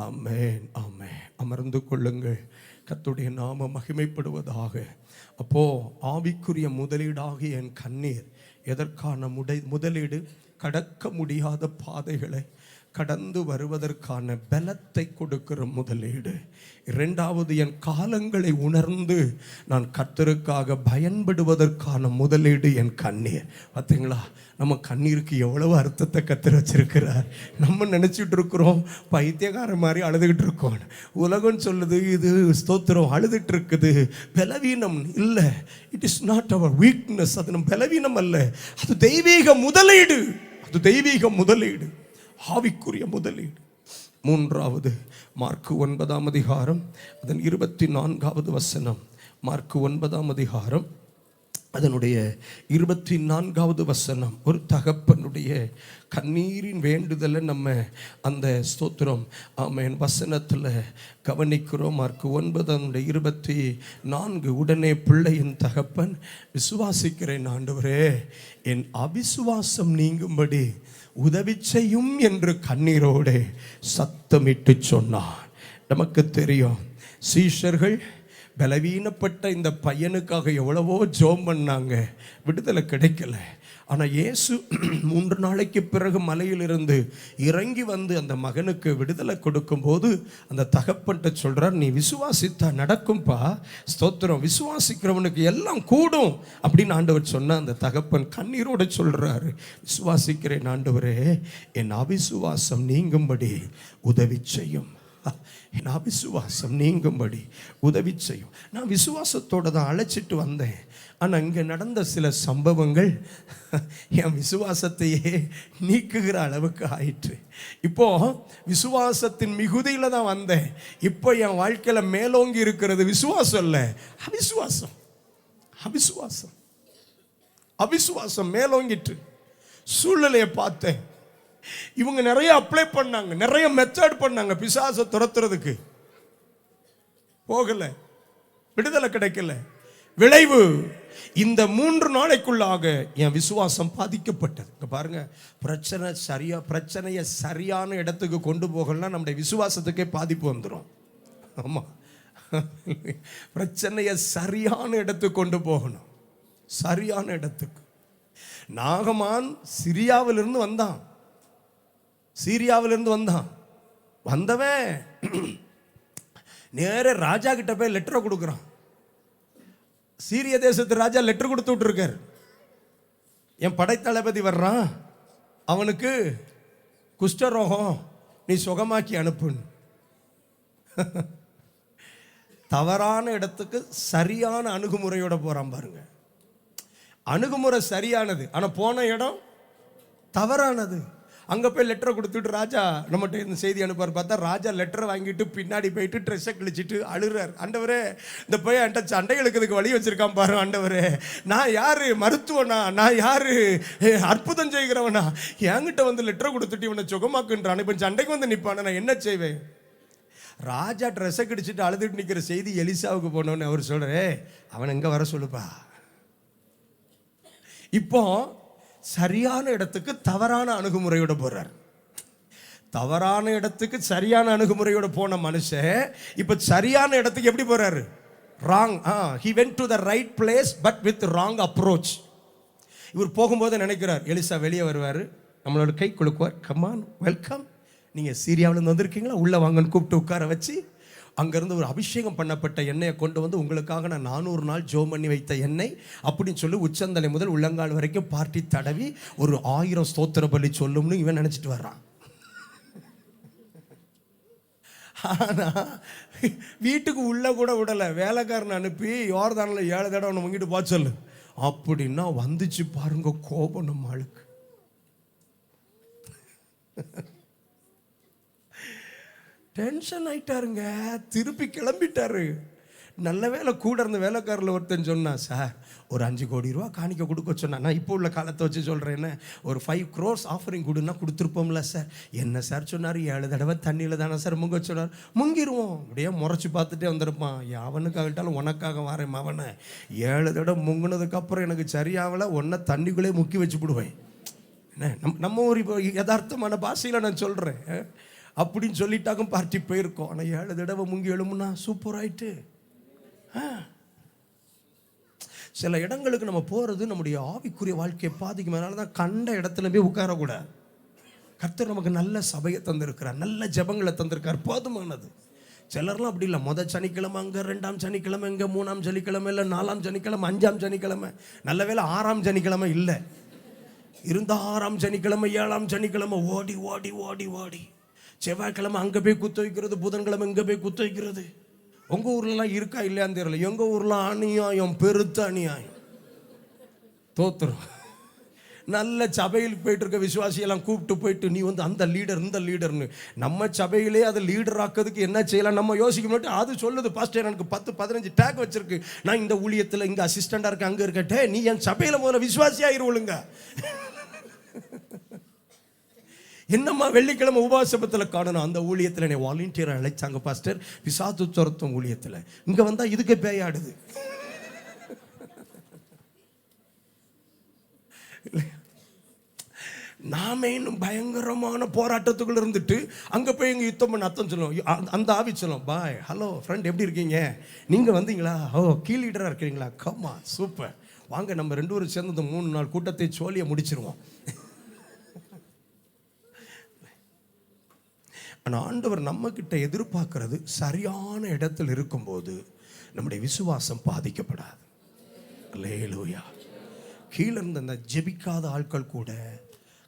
ஆமென், ஆமென். அமர்ந்து கொள்ளுங்கள். கர்த்தருடைய நாமம் மகிமைப்படுவதாக. அப்போ ஆவிக்குரிய முதலீடாகிய என் கண்ணீர் எதற்கான முதலீடு? கடக்க முடியாத பாதைகளை கடந்து வருவதற்கான பலத்தை கொடுக்கிற முதலீடு. இரண்டாவது, என் காலங்களை உணர்ந்து நான் கர்த்தருக்காக பயன்படுவதற்கான முதலீடு என் கண்ணீர். பார்த்தீங்களா, நம்ம கண்ணீருக்கு எவ்வளவு அர்த்தத்தை கர்த்தர் வச்சிருக்கிறார். நம்ம நினைச்சிட்டு இருக்கிறோம் பைத்தியக்கார மாதிரி அழுதுகிட்டு இருக்கோம். உலகம் சொல்லுது இது ஸ்தோத்திரம் அழுதுட்டு இருக்குது, பலவீனம் இல்லை. It is not our weakness. அது நம்ம பலவீனம் அல்ல, அது தெய்வீக முதலீடு. அது தெய்வீக முதலீடு, ஆவிக்குரிய முதலீடு. மூன்றாவது, மார்க்கு 9ஆம் அதிகாரம் அதன் 24வது வசனம். மார்க்கு 9ஆம் அதிகாரம் அதனுடைய 24வது வசனம். ஒரு தகப்பனுடைய கண்ணீரின் வேண்டுதலை நம்ம அந்த ஸ்தோத்திரம் ஆமென் வசனத்தில் கவனிக்கிறோம். மார்க்கு 9:24. உடனே பிள்ளையின் தகப்பன், விசுவாசிக்கிறேன் ஆண்டவரே, என் அவிசுவாசம் நீங்கும்படி உதவி செய்யும் என்று கண்ணீரோடு சத்தமிட்டு சொன்னான். நமக்கு தெரியும், சீஷர்கள் பலவீனப்பட்ட இந்த பையனுக்காக எவ்வளவோ ஜெபம் பண்ணாங்க, விடுதலை கிடைக்கல. ஆனால் இயேசு 3 நாளைக்கு பிறகு மலையிலிருந்து இறங்கி வந்து அந்த மகனுக்கு விடுதலை கொடுக்கும்போது அந்த தகப்பன்ட்ட சொல்கிறார், நீ விசுவாசித்தா நடக்கும்பா, ஸ்தோத்திரம், விசுவாசிக்கிறவனுக்கு எல்லாம் கூடும் அப்படின்னு ஆண்டவர் சொன்ன அந்த தகப்பன் கண்ணீரோடு சொல்கிறாரு, விசுவாசிக்கிறேன் ஆண்டவரே, என் அவிசுவாசம் நீங்கும்படி உதவி செய்யும், என் அவிசுவாசம் நீங்கும்படி உதவி செய்யும். நான் விசுவாசத்தோடு தான் அழைச்சிட்டு வந்தேன். ஆனால் இங்கே நடந்த சில சம்பவங்கள் என் விசுவாசத்தையே நீக்குகிற அளவுக்கு ஆயிற்று. இப்போ விசுவாசத்தின் மிகுதியில் தான் வந்தேன். இப்போ என் வாழ்க்கையில் மேலோங்கி இருக்கிறது விசுவாசம் இல்லை, அவிசுவாசம். அவிசுவாசம் அவிசுவாசம் மேலோங்கிட்டு சூழ்நிலையை பார்த்தேன். இவங்க நிறைய அப்ளை பண்ணாங்க, நிறைய மெத்தட் பண்ணாங்க பிசாசை துரத்துறதுக்கு, போகல, விடுதலை கிடைக்கல. விளைவு இந்த 3 நாளைக்குள்ளாக என் விசுவாசம் பாதிக்கப்பட்டது. இங்க பாருங்க, பிரச்சனையை சரியான இடத்துக்கு கொண்டு போகலாம், நம்முடைய விசுவாசத்துக்கே பாதிப்பு வந்துடும். ஆமா, பிரச்சனையை சரியான இடத்துக்கு கொண்டு போகணும், சரியான இடத்துக்கு. நாகமான் சிரியாவிலிருந்து வந்தான், சீரியாவிலிருந்து வந்தவன் நேர ராஜா கிட்ட போய் லெட்டரை கொடுக்குறான். சீரிய தேசத்து ராஜா லெட்டர் கொடுத்து விட்டுருக்கார், என் படைத்தளபதி வர்றான், அவனுக்கு குஷ்டரோகம், நீ சுகமாக்கி அனுப்புன்னு. தவறான இடத்துக்கு சரியான அணுகுமுறையோட போறான் பாருங்க. அணுகுமுறை சரியானது, ஆனா போன இடம் தவறானது. அங்கே போய் லெட்டரை கொடுத்துட்டு ராஜா நம்மகிட்ட இந்த செய்தி அனுப்பார். பார்த்தா ராஜா லெட்டரை வாங்கிட்டு பின்னாடி போயிட்டு ட்ரெஸ்ஸை கிழிச்சிட்டு அழுறார். ஆண்டவரே, இந்த பையன் என்கிட்ட சண்டை இழுக்கிறதுக்கு வழி வச்சிருக்கான் பாரு ஆண்டவரே, நான் யாரு மருத்துவனா, நான் யாரு அற்புதம் செய்கிறவனா, என்கிட்ட வந்து லெட்டரை கொடுத்துட்டு இவனை சுகமாக்குன்றான், இப்போ சண்டைக்கு வந்து நிற்பான, நான் என்ன செய்வேன்? ராஜா ட்ரெஸ்ஸை கிழிச்சிட்டு அழுதுட்டு நிற்கிற செய்தி எலிசாவுக்கு போனோன்னு அவர் சொல்கிறே, அவன் எங்கே வர சொல்லுப்பா. இப்போ சரியான இடத்துக்கு தவறான அணுகுமுறையோட போறார். தவறான இடத்துக்கு சரியான அணுகுமுறையோட போன மனுஷன் இப்ப சரியான இடத்துக்கு எப்படி போறாரு? Wrong. he went to the right place but with wrong approach. இவர் போகும்போது நினைக்கிறார், எலிசா வெளியே வருவார், நம்மளோட கை குலுக்குவார், கமான் வெல்கம், நீங்க சீரியாவிலிருந்து வந்திருக்கீங்களா, உள்ள வாங்கன்னு கூப்பிட்டு உட்கார வச்சு அங்கேருந்து ஒரு அபிஷேகம் பண்ணப்பட்ட எண்ணெயை கொண்டு வந்து, உங்களுக்காக நான் 400 நாள் ஜெபம் பண்ணி வைத்த எண்ணெய் அப்படின்னு சொல்லி உச்சந்தலை முதல் உள்ளங்கால் வரைக்கும் பார்ட்டி தடவி ஒரு 1000 ஸ்தோத்திர பலி சொல்லும்னு இவன் நினச்சிட்டு வர்றான். ஆனால் வீட்டுக்கு உள்ள கூட விடலை, வேலைக்காரனை அனுப்பி யோர்தானில் 7 தடவை அவனை முங்கிட்டு போக சொல்லு அப்படின்னா வந்துச்சு பாருங்க கோபம் நம்ம ஆளுக்கு. டென்ஷன் ஆயிட்டாருங்க, திருப்பி கிளம்பிட்டாரு. நல்ல வேலை கூட இருந்த வேலைக்காரில் ஒருத்தன் சொன்னா, சார் ஒரு 5 கோடி ரூபா காணிக்க கொடுக்க சொன்னா, நான் இப்போ உள்ள காலத்தை வச்சு சொல்கிறேன்னு, ஒரு 5 crores ஆஃபரிங் கொடுன்னா கொடுத்துருப்போம்ல சார். என்ன சார் சொன்னார், 7 தடவை தண்ணியில் தானே சார் முங்க சொன்னார். முங்கிடுவோம் அப்படியே முறைச்சி பார்த்துட்டே வந்திருப்பான். அவனுக்காகட்டாலும் உனக்காக வரேன் அவனை, 7 தடவை முங்கினதுக்கப்புறம் எனக்கு சரியாகலை, ஒன்றை தண்ணிக்குள்ளே முக்கி வச்சு விடுவேன். என்ன நம்ம ஒரு இப்போ யதார்த்தமான பாஷையில் நான் சொல்கிறேன் அப்படின்னு சொல்லிட்டாங்க. பார்ட்டி போயிருக்கோம். ஆனால் 7 தடவை முங்கி எழுமுன்னா சூப்பர் ஆயிட்டு. சில இடங்களுக்கு நம்ம போகிறது நம்முடைய ஆவிக்குரிய வாழ்க்கையை பாதிக்கும். அதனால தான் கண்ட இடத்துல போய் உட்காரக்கூடாது. கர்த்தர் நமக்கு நல்ல சபையை தந்திருக்கிறார், நல்ல ஜெபங்களை தந்திருக்கார், போதுமானது. சிலர்லாம் அப்படி இல்லை, மொதல் சனிக்கிழமை அங்கே, 2ஆம் சனிக்கிழமை இங்கே, 3ஆம் சனிக்கிழமை இல்லை, 4ஆம் சனிக்கிழமை, 5ஆம் சனிக்கிழமை, நல்ல வேளை 6ஆம் சனிக்கிழமை இல்லை, இருந்த 6ஆம் சனிக்கிழமை 7ஆம் சனிக்கிழமை ஓடி ஓடி ஓடி ஓடி, செவ்வாய்க்கிழமை அங்கே போய் குத்து வைக்கிறது, புதன்கிழமை இங்கே போய் குத்து வைக்கிறது. உங்கள் ஊர்லலாம் இருக்கா இல்லையான்னு தெரியல, எங்கள் ஊரில் அநியாயம், பெருத்த அநியாயம். தோத்துரும். நல்ல சபையில் போயிட்டு இருக்க விசுவாசியெல்லாம் கூப்பிட்டு போயிட்டு, நீ வந்து அந்த லீடர் இந்த லீடர்னு, நம்ம சபையிலே அதை லீடர் ஆக்கிறதுக்கு என்ன செய்யலாம் நம்ம யோசிக்க மாட்டோம். அது சொல்லுது, பாஸ்டர் எனக்கு 10-15 டேக் வச்சிருக்கு, நான் இந்த ஊழியத்தில் இங்கே அசிஸ்டண்டாக இருக்கேன், அங்கே இருக்கட்டே, நீ என் சபையில் முதல்ல விசுவாசியாயிருவளுங்க. என்னம்மா வெள்ளிக்கிழமை உபவாசத்தில் காணணும், அந்த ஊழியத்தில் என்னை வாலண்டியர் அழைச்சாங்க பாஸ்டர், பிசாசு துரத்தும் ஊழியத்தில், இங்கே வந்தால் இதுக்கு பேயாடுது. நாம இன்னும் பயங்கரமான போராட்டத்துக்குள்ள இருந்துட்டு அங்கே போய் எங்கள் யுத்தம் பண்ண அர்த்தம் சொல்லுவோம். அந்த ஆவி சொல்லும், பாய் ஹலோ ஃப்ரெண்ட் எப்படி இருக்கீங்க, நீங்கள் வந்தீங்களா, ஓ கீ லீடராக இருக்கிறீங்களா, கம்மா சூப்பர் வாங்க நம்ம 2 பேரும் சேர்ந்து இந்த 3 நாள் கூட்டத்தை சோழியை முடிச்சிருவோம். ஆனால் ஆண்டவர் நம்மக்கிட்ட எதிர்பார்க்கறது சரியான இடத்தில் இருக்கும்போது நம்முடைய விசுவாசம் பாதிக்கப்படாது. அல்லேலூயா. கீழே இருந்த அந்த ஜெபிக்காத ஆட்கள் கூட,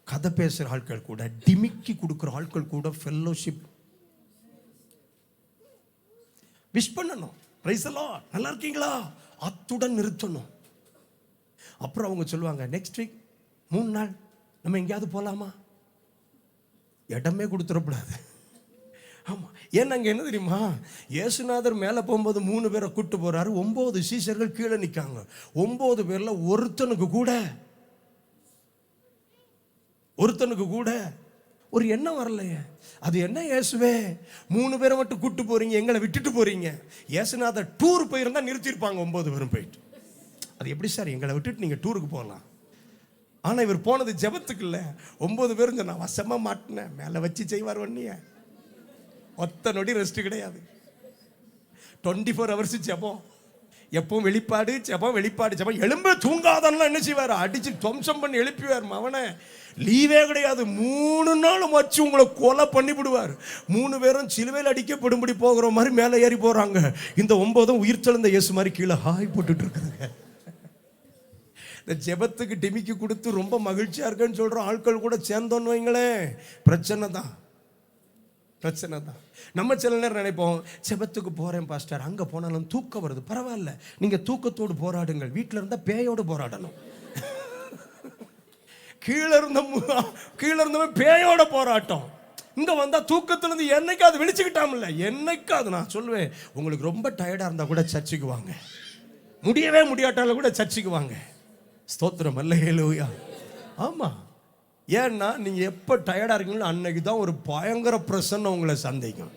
கதை பேசுகிற ஆட்கள் கூட, டிமிக்கி கொடுக்குற ஆட்கள் கூட ஃபெல்லோஷிப் விஷ் பண்ணணும். பிரைஸ் தி லார்ட், நல்லா இருக்கீங்களா, அத்துடன் நிறுத்தணும். அப்புறம் அவங்க சொல்லுவாங்க, நெக்ஸ்ட் வீக் 3 நாள் நம்ம எங்கேயாவது போகலாமா, இடமே கொடுத்துடக்கூடாது. ஆமாம், ஏன்னா அங்கே என்ன தெரியுமா, இயேசுநாதர் மேலே போகும்போது 3 பேரை கூப்பிட்டு போகிறாரு, 9 சீஷர்கள் கீழே நிற்காங்க. 9 பேரில் ஒருத்தனுக்கு கூட ஒரு எண்ணம் வரலையே. அது என்ன இயேசுவே, 3 பேரை மட்டும் கூப்பிட்டு போறீங்க, எங்களை விட்டுட்டு போறீங்க. இயேசுநாதர் டூர் போயிருந்தா நிறுத்திருப்பாங்க 9 பேரும் போயிட்டு. அது எப்படி சார் எங்களை விட்டுட்டு நீங்கள் டூருக்கு போகலாம்? ஆனால் இவர் போனது ஜெபத்துக்கு இல்லை. 9 பேரும் சொன்னா வசமாக மாட்டினேன், மேலே வச்சு செய்வார் ஒன்னிய, ஒத்த நொடி ரெஸ்ட் கிடையாது. 24 hours ஜெபம், எப்பவும் வெளிப்பாடு ஜெபம். எலும்பு தூங்காதெல்லாம் என்ன செய்வார், அடிச்சு துவம்சம் பண்ணி எழுப்பிவார். மவனை லீவே கிடையாது, 3 நாளும் வச்சு உங்களை கொலை பண்ணி விடுவார். 3 பேரும் சிலுவையில் அடிக்கப்படும்படி போகிற மாதிரி மேலே ஏறி போகிறாங்க. இந்த 9 உயிர் தெழுந்த இயேசு மாதிரி கீழே ஹாய் போட்டுட்டு இருக்குதுங்க. இந்த ஜெபத்துக்கு டிமிக்கி கொடுத்து ரொம்ப மகிழ்ச்சியாக இருக்குன்னு சொல்கிற ஆட்கள் கூட சேர்ந்தோன்னு வைங்களேன், பிரச்சனை தான். நம்ம சில நேரம் நினைப்போம், ஜெபத்துக்கு போகிறேன் பாஸ்டர், அங்கே போனாலும் தூக்கம் வருது. பரவாயில்ல, நீங்கள் தூக்கத்தோடு போராடுங்கள். வீட்டில் இருந்தால் பேயோடு போராடணும். கீழே இருந்தவன் பேயோட போராட்டம். இங்கே வந்தால் தூக்கத்துலேருந்து என்னைக்காவது விழிச்சுக்கிட்டாமில்ல. என்னைக்காவது நான் சொல்லுவேன், உங்களுக்கு ரொம்ப டயர்டாக இருந்தால் கூட சர்ச்சுக்கு வாங்க, முடியவே முடியாட்டாலும் கூட சர்ச்சுக்கு வாங்க. ஸ்தோத்திரம், அல்லேலூயா. ஆமாம், ஏன்னா நீங்கள் எப்போ டயர்டாக இருக்கீங்களோ அன்னைக்கு தான் ஒரு பயங்கர பிரசன்னம் உங்களை சந்திக்கும்.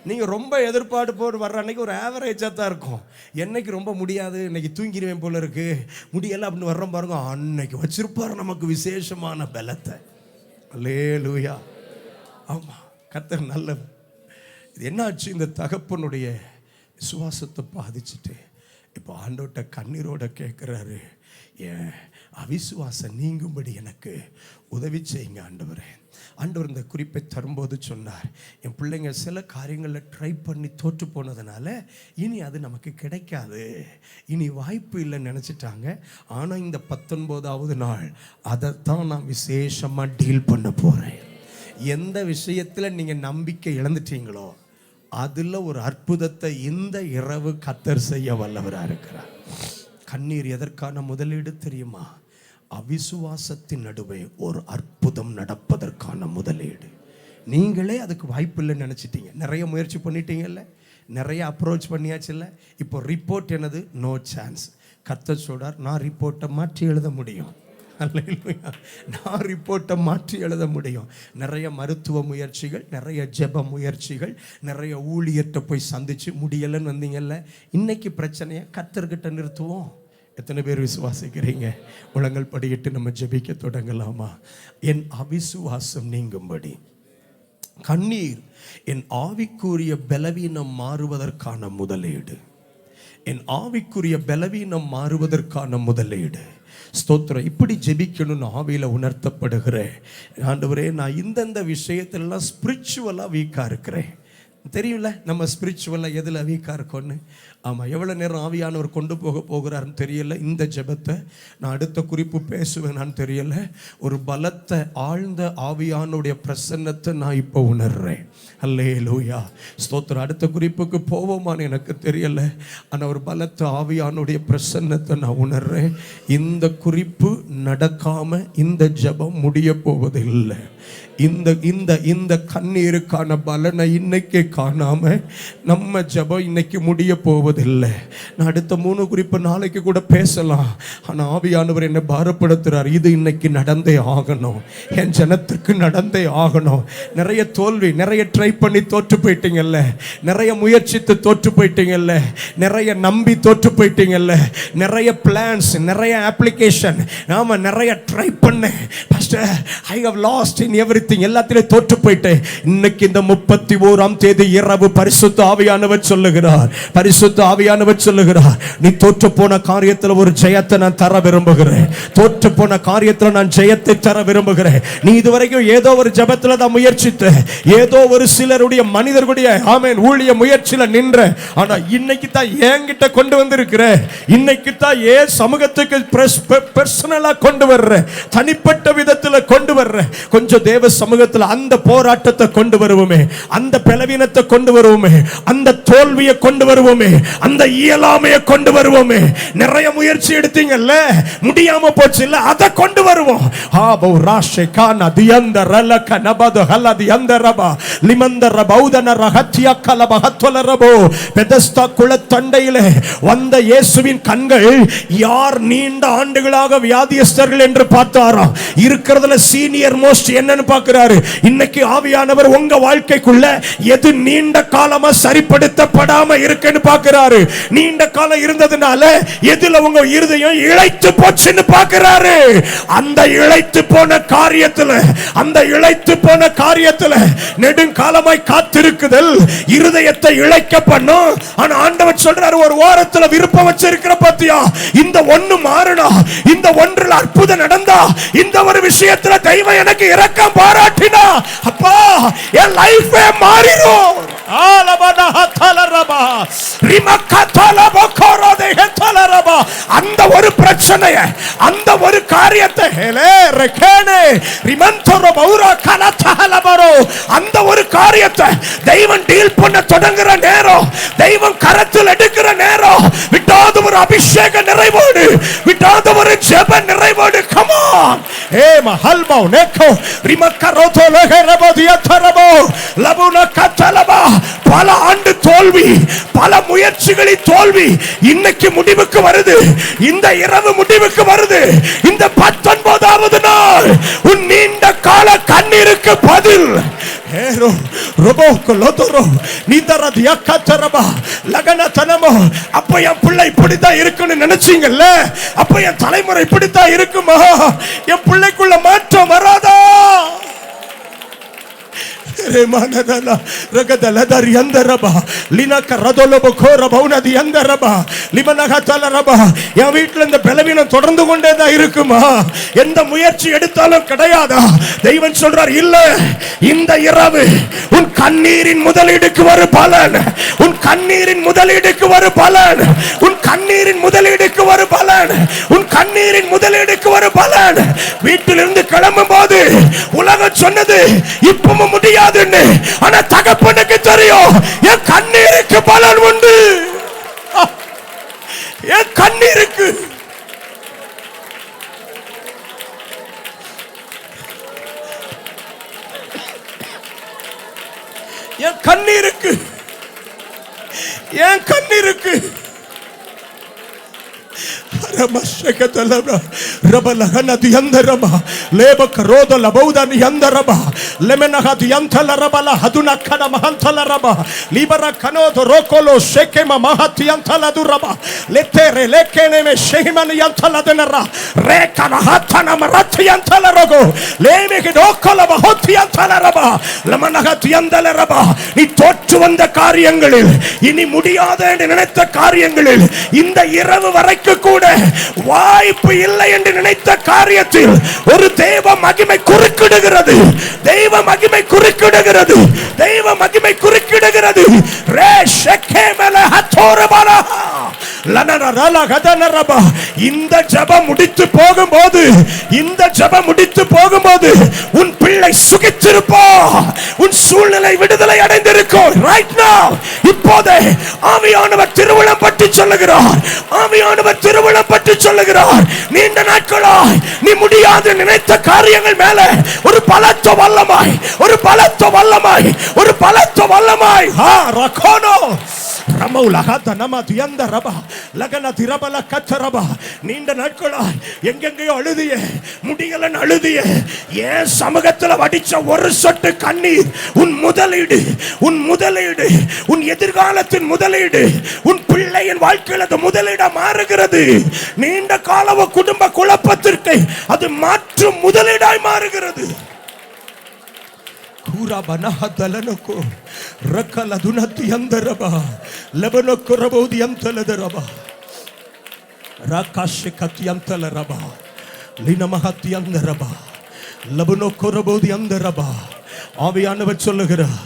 நீங்கள் ரொம்ப எதிர்பார்ப்பு போட்டு வர்ற அன்னைக்கு ஒரு ஆவரேஜாக தான் இருக்கும். என்னைக்கு ரொம்ப முடியாது, இன்னைக்கு தூங்கிடுவேன் போல இருக்கு, முடியலை அப்படின்னு வர்றோம் பாருங்க, அன்னைக்கு வச்சிருப்பார் நமக்கு விசேஷமான பலத்தை. அல்லேலூயா. ஆமாம், கர்த்தர் நல்லது. இது என்னாச்சு, இந்த தகப்பனுடைய விசுவாசத்தை பாதிச்சுட்டு இப்போ ஆண்டவர்கிட்ட கண்ணீரோட கேட்குறாரு, ஏன் அவிசுவாசம் நீங்கும்படி எனக்கு உதவி செய்யுங்க ஆண்டவரே. ஆண்டவர் இந்த குறிப்பை தரும்போது சொன்னார், என் பிள்ளைங்க சில காரியங்களில் ட்ரை பண்ணி தோற்று போனதுனால இனி அது நமக்கு கிடைக்காது, இனி வாய்ப்பு இல்லைன்னு நினச்சிட்டாங்க. ஆனால் இந்த 19வது நாள் அதைத்தான் நான் விசேஷமாக டீல் பண்ண போகிறேன். எந்த விஷயத்தில் நீங்கள் நம்பிக்கை இழந்துட்டீங்களோ அதில் ஒரு அற்புதத்தை இந்த இரவு கர்த்தர் செய்ய வல்லவராக இருக்கிறார். கண்ணீர் எதற்கான முதலீடு தெரியுமா? அவிசுவாசத்தின் நடுவே ஒரு அற்புதம் நடப்பதற்கான முதலீடு. நீங்களே அதுக்கு வாய்ப்பு இல்லைன்னு நினச்சிட்டீங்க, நிறைய முயற்சி பண்ணிட்டீங்கல்ல, நிறைய அப்ரோச் பண்ணியாச்சுல்ல. இப்போ ரிப்போர்ட் என்னது? No chance. கர்த்தர் சொல்றார், நான் ரிப்போர்ட்டை மாற்றி எழுத முடியும். நான் ரிப்போர்ட்டை மாற்றி எழுத முடியும். நிறைய மருத்துவ முயற்சிகள், நிறைய ஜெப முயற்சிகள், நிறைய ஊழியத்தை போய் சந்திச்சு முடியலைன்னு வந்தீங்கல்ல. இன்னைக்கு பிரச்சனையை கர்த்தர்கிட்ட நிறுத்துவோம். எத்தனை பேர் விசுவாசிக்கிறீங்க? முழங்கள் படியிட்டு நம்ம ஜெபிக்க தொடங்கலாமா? என் அவிசுவாசம் நீங்கும்படி கண்ணீர் என் ஆவிக்குரிய பலவீனம் மாறுவதற்கான முதலீடு. என் ஆவிக்குரிய பலவீனம் மாறுவதற்கான முதலீடு. ஸ்தோத்திரம். இப்படி ஜெபிக்கணும்னு ஆவியில் உணர்த்தப்படுகிறேன். ஆண்டவரே, நான் இந்தந்த விஷயத்திலலாம் ஸ்பிரிச்சுவலாக வீக்காக இருக்கிறேன். தெரியும்ல நம்ம ஸ்பிரிச்சுவலாக எதில் வீக்காக இருக்கோன்னு. ஆமாம், எவ்வளோ நேரம் ஆவியானவர் கொண்டு போகிறாருன்னு தெரியல. இந்த ஜெபத்தை நான் அடுத்த குறிப்பு பேசுவேனான்னு தெரியல. ஒரு பலத்தை ஆழ்ந்த ஆவியானுடைய பிரசன்னத்தை நான் இப்போ உணர்றேன். அல்லேலூயா, ஸ்தோத்திரம். அடுத்த குறிப்புக்கு போவோமான்னு எனக்கு தெரியல. ஆனால் ஒரு பலத்தை ஆவியானுடைய பிரசன்னத்தை நான் உணர்றேன். இந்த குறிப்பு நடக்காமல் இந்த ஜெபம் முடிய போவது இல்லை. இந்த இந்த இந்த கண்ணீருக்கான பலனை இன்னைக்கு காணாம நம்ம ஜெபம் இன்னைக்கு முடிய போவதில்லை. நான் அடுத்த 3 குறிப்பு நாளைக்கு கூட பேசலாம். ஆனா ஆவியானவர் என்ன பாரப்படுத்துறார். இது இன்னைக்கு நடந்தே ஆகணும், என் ஜனத்திற்கு நடந்தே ஆகணும். நிறைய தோல்வி, நிறைய ட்ரை பண்ணி தோற்று போயிட்டீங்கல்ல, நிறைய முயற்சித்து தோற்று போயிட்டீங்கல்ல, நிறைய நம்பி தோற்று போயிட்டீங்கல்ல, நிறைய பிளான்ஸ், நிறைய அப்ளிகேஷன், நாம நிறைய ட்ரை பண்ணேன். Pastor, I have lost in everything, எல்லாத்திலே தோற்று போயிட்டேன். இன்னைக்கு இந்த 31ஆம் தேதி இரவு பரிசுத்த ஆவியானவர் சொல்லுகிறார், பரிசுத்த ஆவியானவர் சொல்லுகிறார், நீ தோற்று போன காரியத்தில் ஒரு ஜெயத்தை நான் தர விரும்புகிறேன். தோற்று போன காரியத்தில் நான் ஜெயத்தை தர விரும்புகிறேன். நீ இதுவரைக்கும் ஏதோ ஒரு ஜெபத்தில் தான் முயற்சித்த, ஏதோ ஒரு சிலருடைய மனிதர்களுடைய ஆமென் ஊழிய முயற்சியில நின்ற, ஆனா இன்னைக்கு தான் என்கிட்ட கொண்டு வந்திருக்கிற, இன்னைக்கு தான் ஏன் சமூகத்துக்கு பர்சனலா கொண்டு வர்ற, தனிப்பட்ட விதத்துல கொண்டு வர்ற. கொஞ்சம் தேவ சமூகத்துல அந்த போராட்டத்தை கொண்டு வருவோமே, அந்த பலவீனத்தை கொண்டு வருவோமே, அந்த தோல்வியை கொண்டு வருவோமே, அந்த இயலாமையை கொண்டு வருவோமே. நிறைய முயற்சி எடுத்தீங்கல்ல, முடியாம போச்சு இல்ல, அதை கொண்டு வருவோம். ஆபோ ராஷே கானா தியந்தரல கனபத ஹலதியந்தரபா லிமந்தர பௌதன ரஹத்யா கலபஹத்வலரபோ. பெதஸ்தா குளத்தண்டையிலே வந்த இயேசுவின் கண்கள் யார் நீண்ட ஆண்டுகளாக வியாதியஸ்தர்கள் என்று பார்த்தாராம். இருக்கிறதுல சீனியர் மோஸ்ட் என்னன்னு பார்க்கிறாரு. இன்னைக்கு ஆவியானவர் உங்க வாழ்க்கைக்குள்ள எது நீண்ட காலமா சரிப்படுத்தப்படாம இருக்குன்னு பார்க்கிறாரு. நீண்ட காலம் இருந்ததுனால எதுல உங்க இருதயம் இழைத்து போச்சுன்னு பார்க்கிறாரு. அந்த இழைத்து போன காரியத்துல, அந்த இழைத்து போன காரியத்துல நெடுங்காலமாய் காத்திருக்குதல் இருதயத்தை இழைக்க பண்ணும். ஆனா ஆண்டவர் சொல்றாரு, ஒரு ஓரத்துல விருப்பம் வச்சிருக்கிற பத்தியா, இந்த ஒண்ணு மாறனா, இந்த ஒன்றில் அற்புதம் நடந்தா, இந்த ஒரு விஷயத்துல தெய்வம் எனக்கு இரக்கம் பாராட்டினா, அப்பா என் லைஃபே மாறிடும். அந்த ஒரு பிரச்சனைய, அந்த ஒரு காரியத்தை, அந்த ஒரு காரியத்தை தெய்வம் டீல் பண்ண தொடங்குற நேரம், தெய்வம் கரத்தில் எடுக்கிற நேரம், விட்டாத ஒரு அபிஷேக நிறைவோடு, விட்டாத ஒரு ஜெப நிறைவோடு. come on ஏ மஹல்போ நேக்கோ ரிமக்கரோதோ லகரபோதியா தரபோ லபுனா கத்தலபா. பல ஆண்டு தோல்வி, பல முயற்சிகளின் தோல்வி இன்னைக்கு முடிவுக்கு வருது. இந்த இரவு முடிவுக்கு வருது. இந்த 19வது நாள் உன் நீண்ட கால கண்ணீருக்கு பதில். ஏரோ ரோபோ கொலோதரோ நீதரதியா கத்தரபா லகன தனமோ. அப்ப என் பிள்ளை இப்படித்தான் இருக்குன்னு நினைச்சீங்கல்ல, அப்ப என் தலைமுறை இப்படித்தான் இருக்குமா? என் பிள்ளைக்குள்ள மாற்றம் வராதா? ரெமானதல ரகதலதரி அந்தரபா லினக ரதலப கோரபௌனதி அந்தரபா லிமனகதலரபா. என் வீட்ல இந்த பலவீனம் தொடர்ந்து கொண்டே தான் இருக்குமா? எந்த முயற்சி எடுத்தாலும் கிடையாதா? தெய்வம் சொல்றார், இல்ல, இந்த இரவு உன் கண்ணீரின் முதலீடுக்கு ஒரு பலன், உன் கண்ணீரின் முதலீடுக்கு ஒரு பலன், உன் கண்ணீரின் முதலீடுக்கு ஒரு பலன், உன் கண்ணீரின் முதலீடுக்கு ஒரு பலன். வீட்டிலிருந்து கிளம்பும் போது உலகம் சொன்னது இப்பவும் முடியாது, ஆனா தகப்பனுக்கு தெரியும் என் கண்ணீருக்கு பலன் உண்டு. என் கண்ணீருக்கு, என் கண்ணீருக்கு, என் கண்ணீருக்கு ரமஷகதலபா ரபலஹனதி அந்தரபா லேபகரோத லபௌதனி அந்தரபா லெமனஹதி அந்தலரபல ஹதுனக்கன மஹந்தலரபா லிபர கனோத ரோகோலோ ஷேகேம மஹதி அந்தலதுரபா லெத்தேரே லேகேனேமே ஷேஹமனி அந்தலதனரா ரேகன ஹத்தன மரதி அந்தலரகோ லேமெகி டோகல மஹதி அந்தலரபா லமனஹதி அந்தலரபா. நீ தோற்று வந்த காரியங்களில், இனி முடியாது என்று நினைத்த காரியங்களில் இந்த இரவு வரைக்கும் கூட வாய்ப்பு இல்லை என்று நினைத்த காரியத்தில் ஒரு தெய்வ மகிமை குறுக்கிடுகிறது, தெய்வ மகிமை குறுக்கிடுகிறது, தெய்வ மகிமை குறுக்கிடுகிறது. இந்த ஜெபம் முடித்து போகும்போது, இந்த ஜெபம் முடித்து போகும்போது உன் பிள்ளை சுகித்திருப்பா, உன் சூழ்நிலை விடுதலை அடைந்திருக்கும். right now. இப்போதே ஆவியானவர் திருவுளம் பற்றி சொல்லுகிறார். ஆவியானவர் திருவுளம் பற்றி சொல்லுகிறார். நீண்ட நாட்களாய் நீ முடியாது நினைத்த காரியங்கள் மேல ஒரு பலத்த வல்லமாய், ஒரு பலத்த வல்லமாய், ஒரு பலத்த வல்லமாய் ரகோனோ நீண்ட நாட்களாய் எங்கெங்கயோ அழுதிய, முடியலன் அழுதிய, ஏன் சமூகத்தில் வடிச்ச ஒரு சொட்டு கண்ணீர் உன் முதலீடு, உன் முதலீடு, உன் எதிர்காலத்தின் முதலீடு, உன் பிள்ளையின் வாழ்க்கையில் அது முதலீடா மாறுகிறது. நீண்ட கால குடும்ப குழப்பத்திற்கு அது மாற்றும் முதலீடாய் மாறுகிறது. கூராபனஹதலனகோ ரக்கலதுனதி அந்தரபா லபனகோ ரபோதி அந்தலதரபா ராகாஷகதி அந்தலரபா லினமஹதி அந்தரபா லபனகோ ரபோதி அந்தரபா. ஆவியானவர் சொல்லுகிறார்,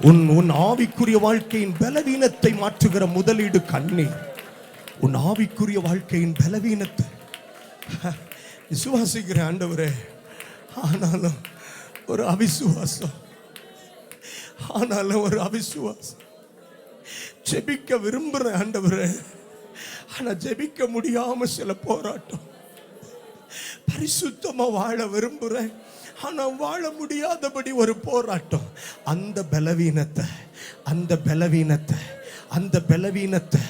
உன் ஆவிக்குரிய வாழ்க்கையின் பலவீனத்தை மாற்றுகிற முதலீடு கண்ணீர். உன் ஆவிக்குரிய வாழ்க்கையின் பலவீனத்தை விசுவாசிக்கிற ஆண்டவரே, ஆனாலும் ஒரு அவிசுவாசம், ஆனாலும் ஒரு அவிசுவாசம். ஜெபிக்க விரும்புற ஆண்டவரே, ஆனா ஜெபிக்க முடியாம சில போராட்டம். பரிசுத்தமா வாழ விரும்புறேன், ஆனா வாழ முடியாதபடி ஒரு போராட்டம். அந்த பலவீனத்தை, அந்த பலவீனத்தை, அந்த பலவீனத்தை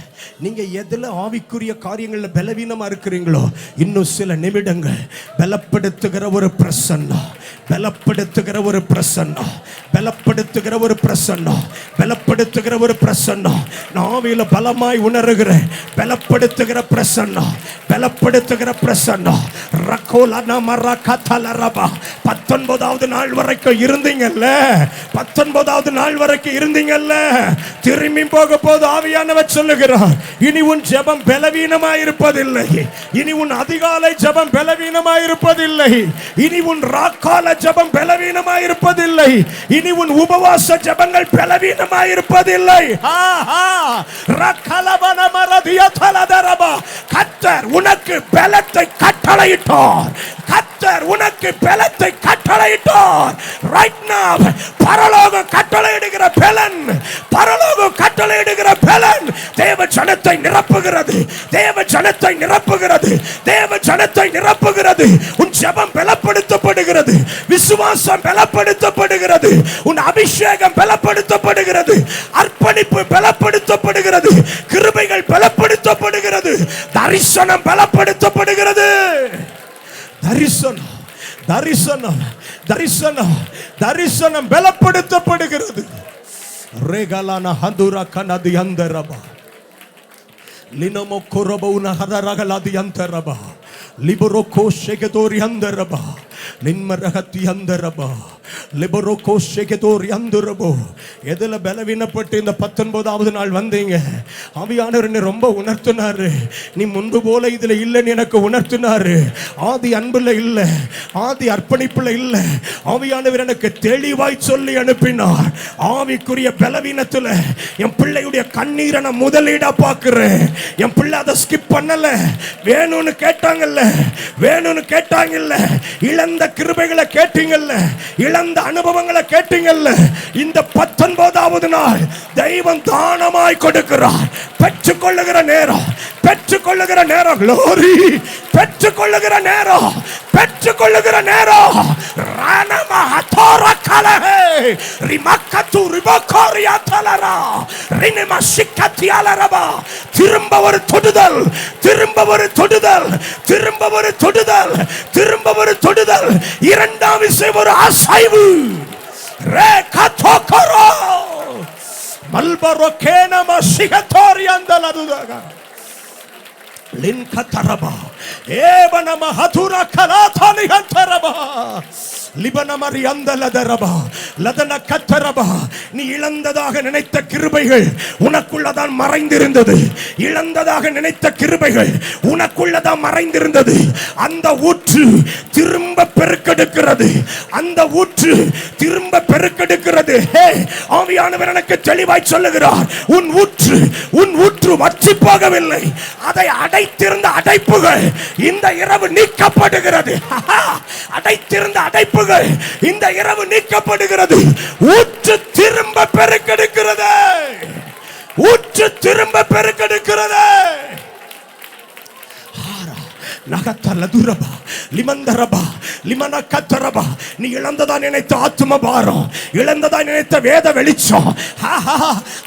நீங்க எதுல ஆவிக்குரிய காரியங்கள்ல பலவீனமா இருக்கிறீங்களோ, இன்னும் சில நிமிடங்கள் பலப்படுத்துகிற ஒரு பிரசன்னம், பலப்படுத்துகிற ஒரு பிரசன்னம், பலப்படுத்துகிற ஒரு பிரசன்னம், பலப்படுத்துகிற ஒரு பிரசன்னம். நான் ஆவியில பலமாய் உணர்கிறேன். பலப்படுத்துகிற பிரசன்னம், பலப்படுத்துகிற பிரசன்னம். ரகோலனா மரகதலரபா 19வது நாள் வரைக்கும் இருந்தீங்கல்ல, 19வது நாள் வரைக்கும் இருந்தீங்கல்ல, திரும்பி போக போது ஆவியானவர் சொல்லுகிறார், இனி உன் ஜெபம் பலவீனமாய் இருப்பதில்லை. இனி உன் அதிகாலை ஜெபம் பலவீனமாய் இருப்பதில்லை. இனி உன் ராக்கால ஜெபம் பலவீனமாய் இருப்பதில்லை. இனி உன் உபவாச ஜெபங்கள் பலவீனமாய் இருப்பதில்லை. கர்த்தர் உனக்கு பலத்தை கட்டளையிட்டார். கர்த்தர் உனக்கு பலத்தை கட்டளையிட்டார். ரைட் நவ பரலோகம் கட்டளையிடுகிற பலன், பரலோகம் கட்டளையிடுகிற பலன் தேவ ஜனத்தை நிரப்புகிறது. தேவ ஜனத்தை நிரப்புகிறது. தேவ ஜனத்தை நிரப்புகிறது. உன் ஜெபம் பலப்படுத்தப்படுகிறது. விசுவாசம் பலப்படுத்தப்படுகிறது. உன் அபிஷேகம் பலப்படுத்தப்படுகிறது. அர்ப்பணிப்பு பலப்படுத்தப்படுகிறது. கிருபைகள் பலப்படுத்தப்படுகிறது. தரிசனம் பலப்படுத்தப்படுகிறது. தரிசனம், தரிசனம், தரிசனம், தரிசனம் பலப்படுத்தப்படுகிறது. ரெகலான ஹந்துரா கனதி அந்தரபா லினமோ கொரபௌன ஹதரகலதி அந்தரபா லிபரோகோ ஷெகதோரி அந்தரபா நின்மரகத்தி அந்தரபா லிபரோகோ ஷெகதோரி அந்தரபோ. எதுல பலவீனப்பட்டு இந்த 19வது நாள் வந்தீங்க? ஆவியானவர் என்னை ரொம்ப உணர்த்தினாரு. நீ முன்பு போல இதுல இல்லைன்னு எனக்கு உணர்த்தினாரு. ஆதி அன்புல இல்ல, ஆதி அர்ப்பணிப்புல இல்ல. ஆவியானவர் எனக்கு தெளிவாய் சொல்லி அனுப்பினார். ஆவிக்குரிய பலவீனத்துல என் பிள்ளையுடைய கண்ணீரை நான் முதலீடா பார்க்கிறேன். என் பிள்ளை அதை ஸ்கிப் பண்ணல. வேணும்னு கேட்டாங்கல்ல, வேணும்னு கேட்டாங்கல்ல, இழந்த கிருபைகளை கேட்டீங்கல்ல, இழந்த அனுபவங்களை கேட்டீங்கல்ல. இந்த 19வது நாள் தெய்வம் தானமாய் கொடுக்கிறார். பெற்றுக்கொள்ளுகிற நேரம், பெற்றுக்கொள்ளுகிற நேரம், glory, பெற்றுக்கொள்ளுகிற நேரம், பெற்றுக்கொள்ளுகிற நேரம். ரானமா ஹதோரா கலஹே ரிமக்கத்து ரிபகோரியா தலரா ரினமா சிக்கத்தியாலரபா. திரும்ப ஒரு தொடுதல், திரும்ப ஒரு தொடுதல், திரும்ப ஒரு தொடுதல், திரும்ப ஒரு தொடுதல். இரண்டாம் விஷயம் ஒரு அசைவு. ரே கதோகரோ மல்பரோ கேனமா சிகதோரியந்தலதுதா லின்கதரபா ஏவனம ஹதுரா கலாதலிஹந்தரபா லிபனமரி அந்தலதரபா லதன கத்தரபா. நீ இழந்ததாக நினைத்த கிருபைகள் உனக்குள்ளதான் மறைந்திருந்தது. இழந்ததாக நினைத்த கிருபைகள் உனக்குள்ளதான் மறைந்திருந்தது. அந்த ஊற்று திரும்ப பெருக்கெடுக்கிறது. அந்த ஊற்று திரும்ப பெருக்கெடுக்கிறது. ஆவியானவர் எனக்கு தெளிவாய் சொல்லுகிறார், உன் ஊற்று, உன் ஊற்று வற்றி போகவில்லை. அதை அடைத்திருந்த அடைப்புகள் இந்த இரவு நீக்கப்படுகிறது. அடைத்திருந்த அடைப்புகள் இந்த இரவு நீக்கப்படுகிறது. ஊற்று திரும்ப பெருக்கெடுக்கிறது. திரும்ப பெருக்கெடுக்கிறது. நீ இழந்ததா நினைத்த ஆத்தும பாரம், இழந்ததா நினைத்த வேத வெளிச்சம்,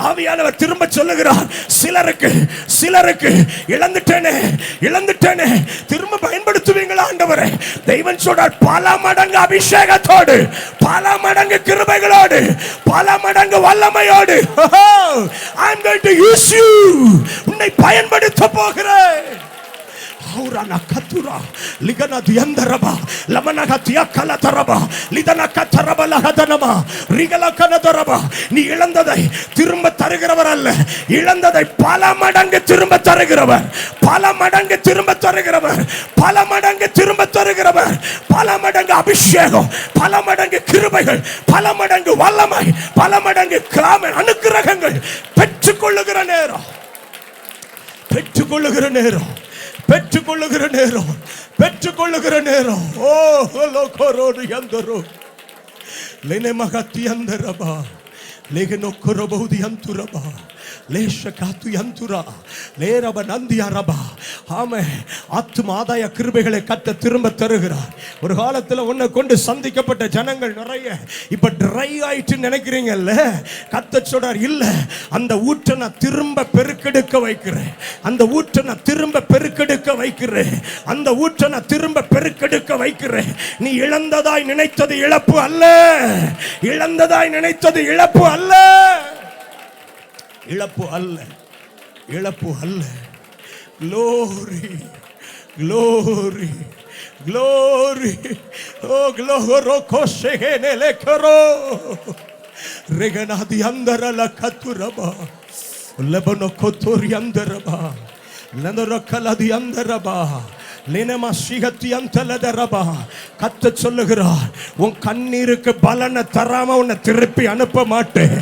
ஆவியானவர் திரும்ப சொல்லுகிறார். சிலருக்கு இழந்துட்டேனே திரும்ப பயன்படுத்துவீங்களா ஆண்டவரே? தெய்வம் சொல்றார், பல மடங்கு அபிஷேகத்தோடு, பல மடங்கு கிருபைகளோடு, பல மடங்கு வல்லமையோடு I am going to use you. உன்னை பயன்படுத்த போகிறேன். Aurana katura ligana diandaraba lamana gatia kalataraba lidana kataraba lahadanama rigala kanadaraba. நீ இழந்ததை திரும்ப தருகிறவர் அல்ல, இழந்ததை பல மடங்கு திரும்ப தருகிறவர், பல மடங்கு திரும்ப தருகிறவர், பல மடங்கு திரும்ப தருகிறவர். பல மடங்கு அபிஷேகம், பல மடங்கு கிருபைகள், பல மடங்கு வல்லமை, பல மடங்கு அனுக்கிரகங்கள் பெற்றுக்கொள்ளுகிற நேரம், பெற்றுக்கொள்ளுகிற நேரம், பெற்றுக்கொள்ளுகிற நேரம், பெற்றுக்கொள்ளுகிற நேரம். ஓ லோகரோடு யந்தரோ லேனே மகத்தி யந்தரபா லேகனோ கொரபௌதி யந்துரபா லேஷ காத்து யந்துரா லேரப நந்தியாரபா. ஆமே, ஆத்தும ஆதாய கிருபைகளை கத்த திரும்ப தருகிறார். ஒரு காலத்தில் உன்னை கொண்டு சந்திக்கப்பட்ட ஜனங்கள் நிறைய இப்ப ட்ரை ஆயிட்டு நினைக்கிறீங்கல்ல, கத்த சொல்றார், இல்ல, அந்த ஊற்றை நான் திரும்ப பெருக்கெடுக்க வைக்கிறேன், அந்த ஊற்றை நான் திரும்ப பெருக்கெடுக்க வைக்கிறேன், அந்த ஊற்றை நான் திரும்ப பெருக்கெடுக்க வைக்கிறேன். நீ இழந்ததாய் நினைத்தது இழப்பு அல்ல, இழந்ததாய் நினைத்தது இழப்பு அல்ல, இழப்பு அல்ல, இழப்பு அல்ல. Glory, glory, glory. Oh, glory, koshegene lekaro. Reganadi andara la katuraba. Lebano kotori andaraba. Landara kaladi andaraba. கத்த சொல்லுகிறார், உன் கண்ணீருக்கு பலனை தராம உன்னை திருப்பி அனுப்ப மாட்டேன்.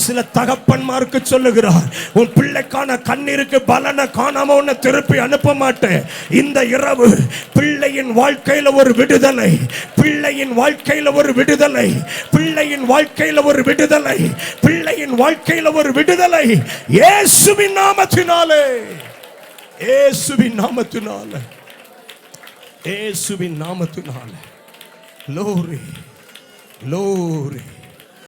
சில தகப்பன்மாருக்கு சொல்லுகிறார், உன் பிள்ளைக்கான கண்ணீருக்கு பலனை காணாம உன்னை திருப்பி அனுப்ப மாட்டேன். இந்த இரவு பிள்ளையின் வாழ்க்கையில ஒரு விடுதலை, பிள்ளையின் வாழ்க்கையில ஒரு விடுதலை, பிள்ளையின் வாழ்க்கையில ஒரு விடுதலை, பிள்ளையின் வாழ்க்கையில ஒரு விடுதலை இயேசுவின் நாமத்தினாலே, இயேசுவின் நாமத்தினாலே, இயேசுவின் நாமத்தினாலே. Glory, glory.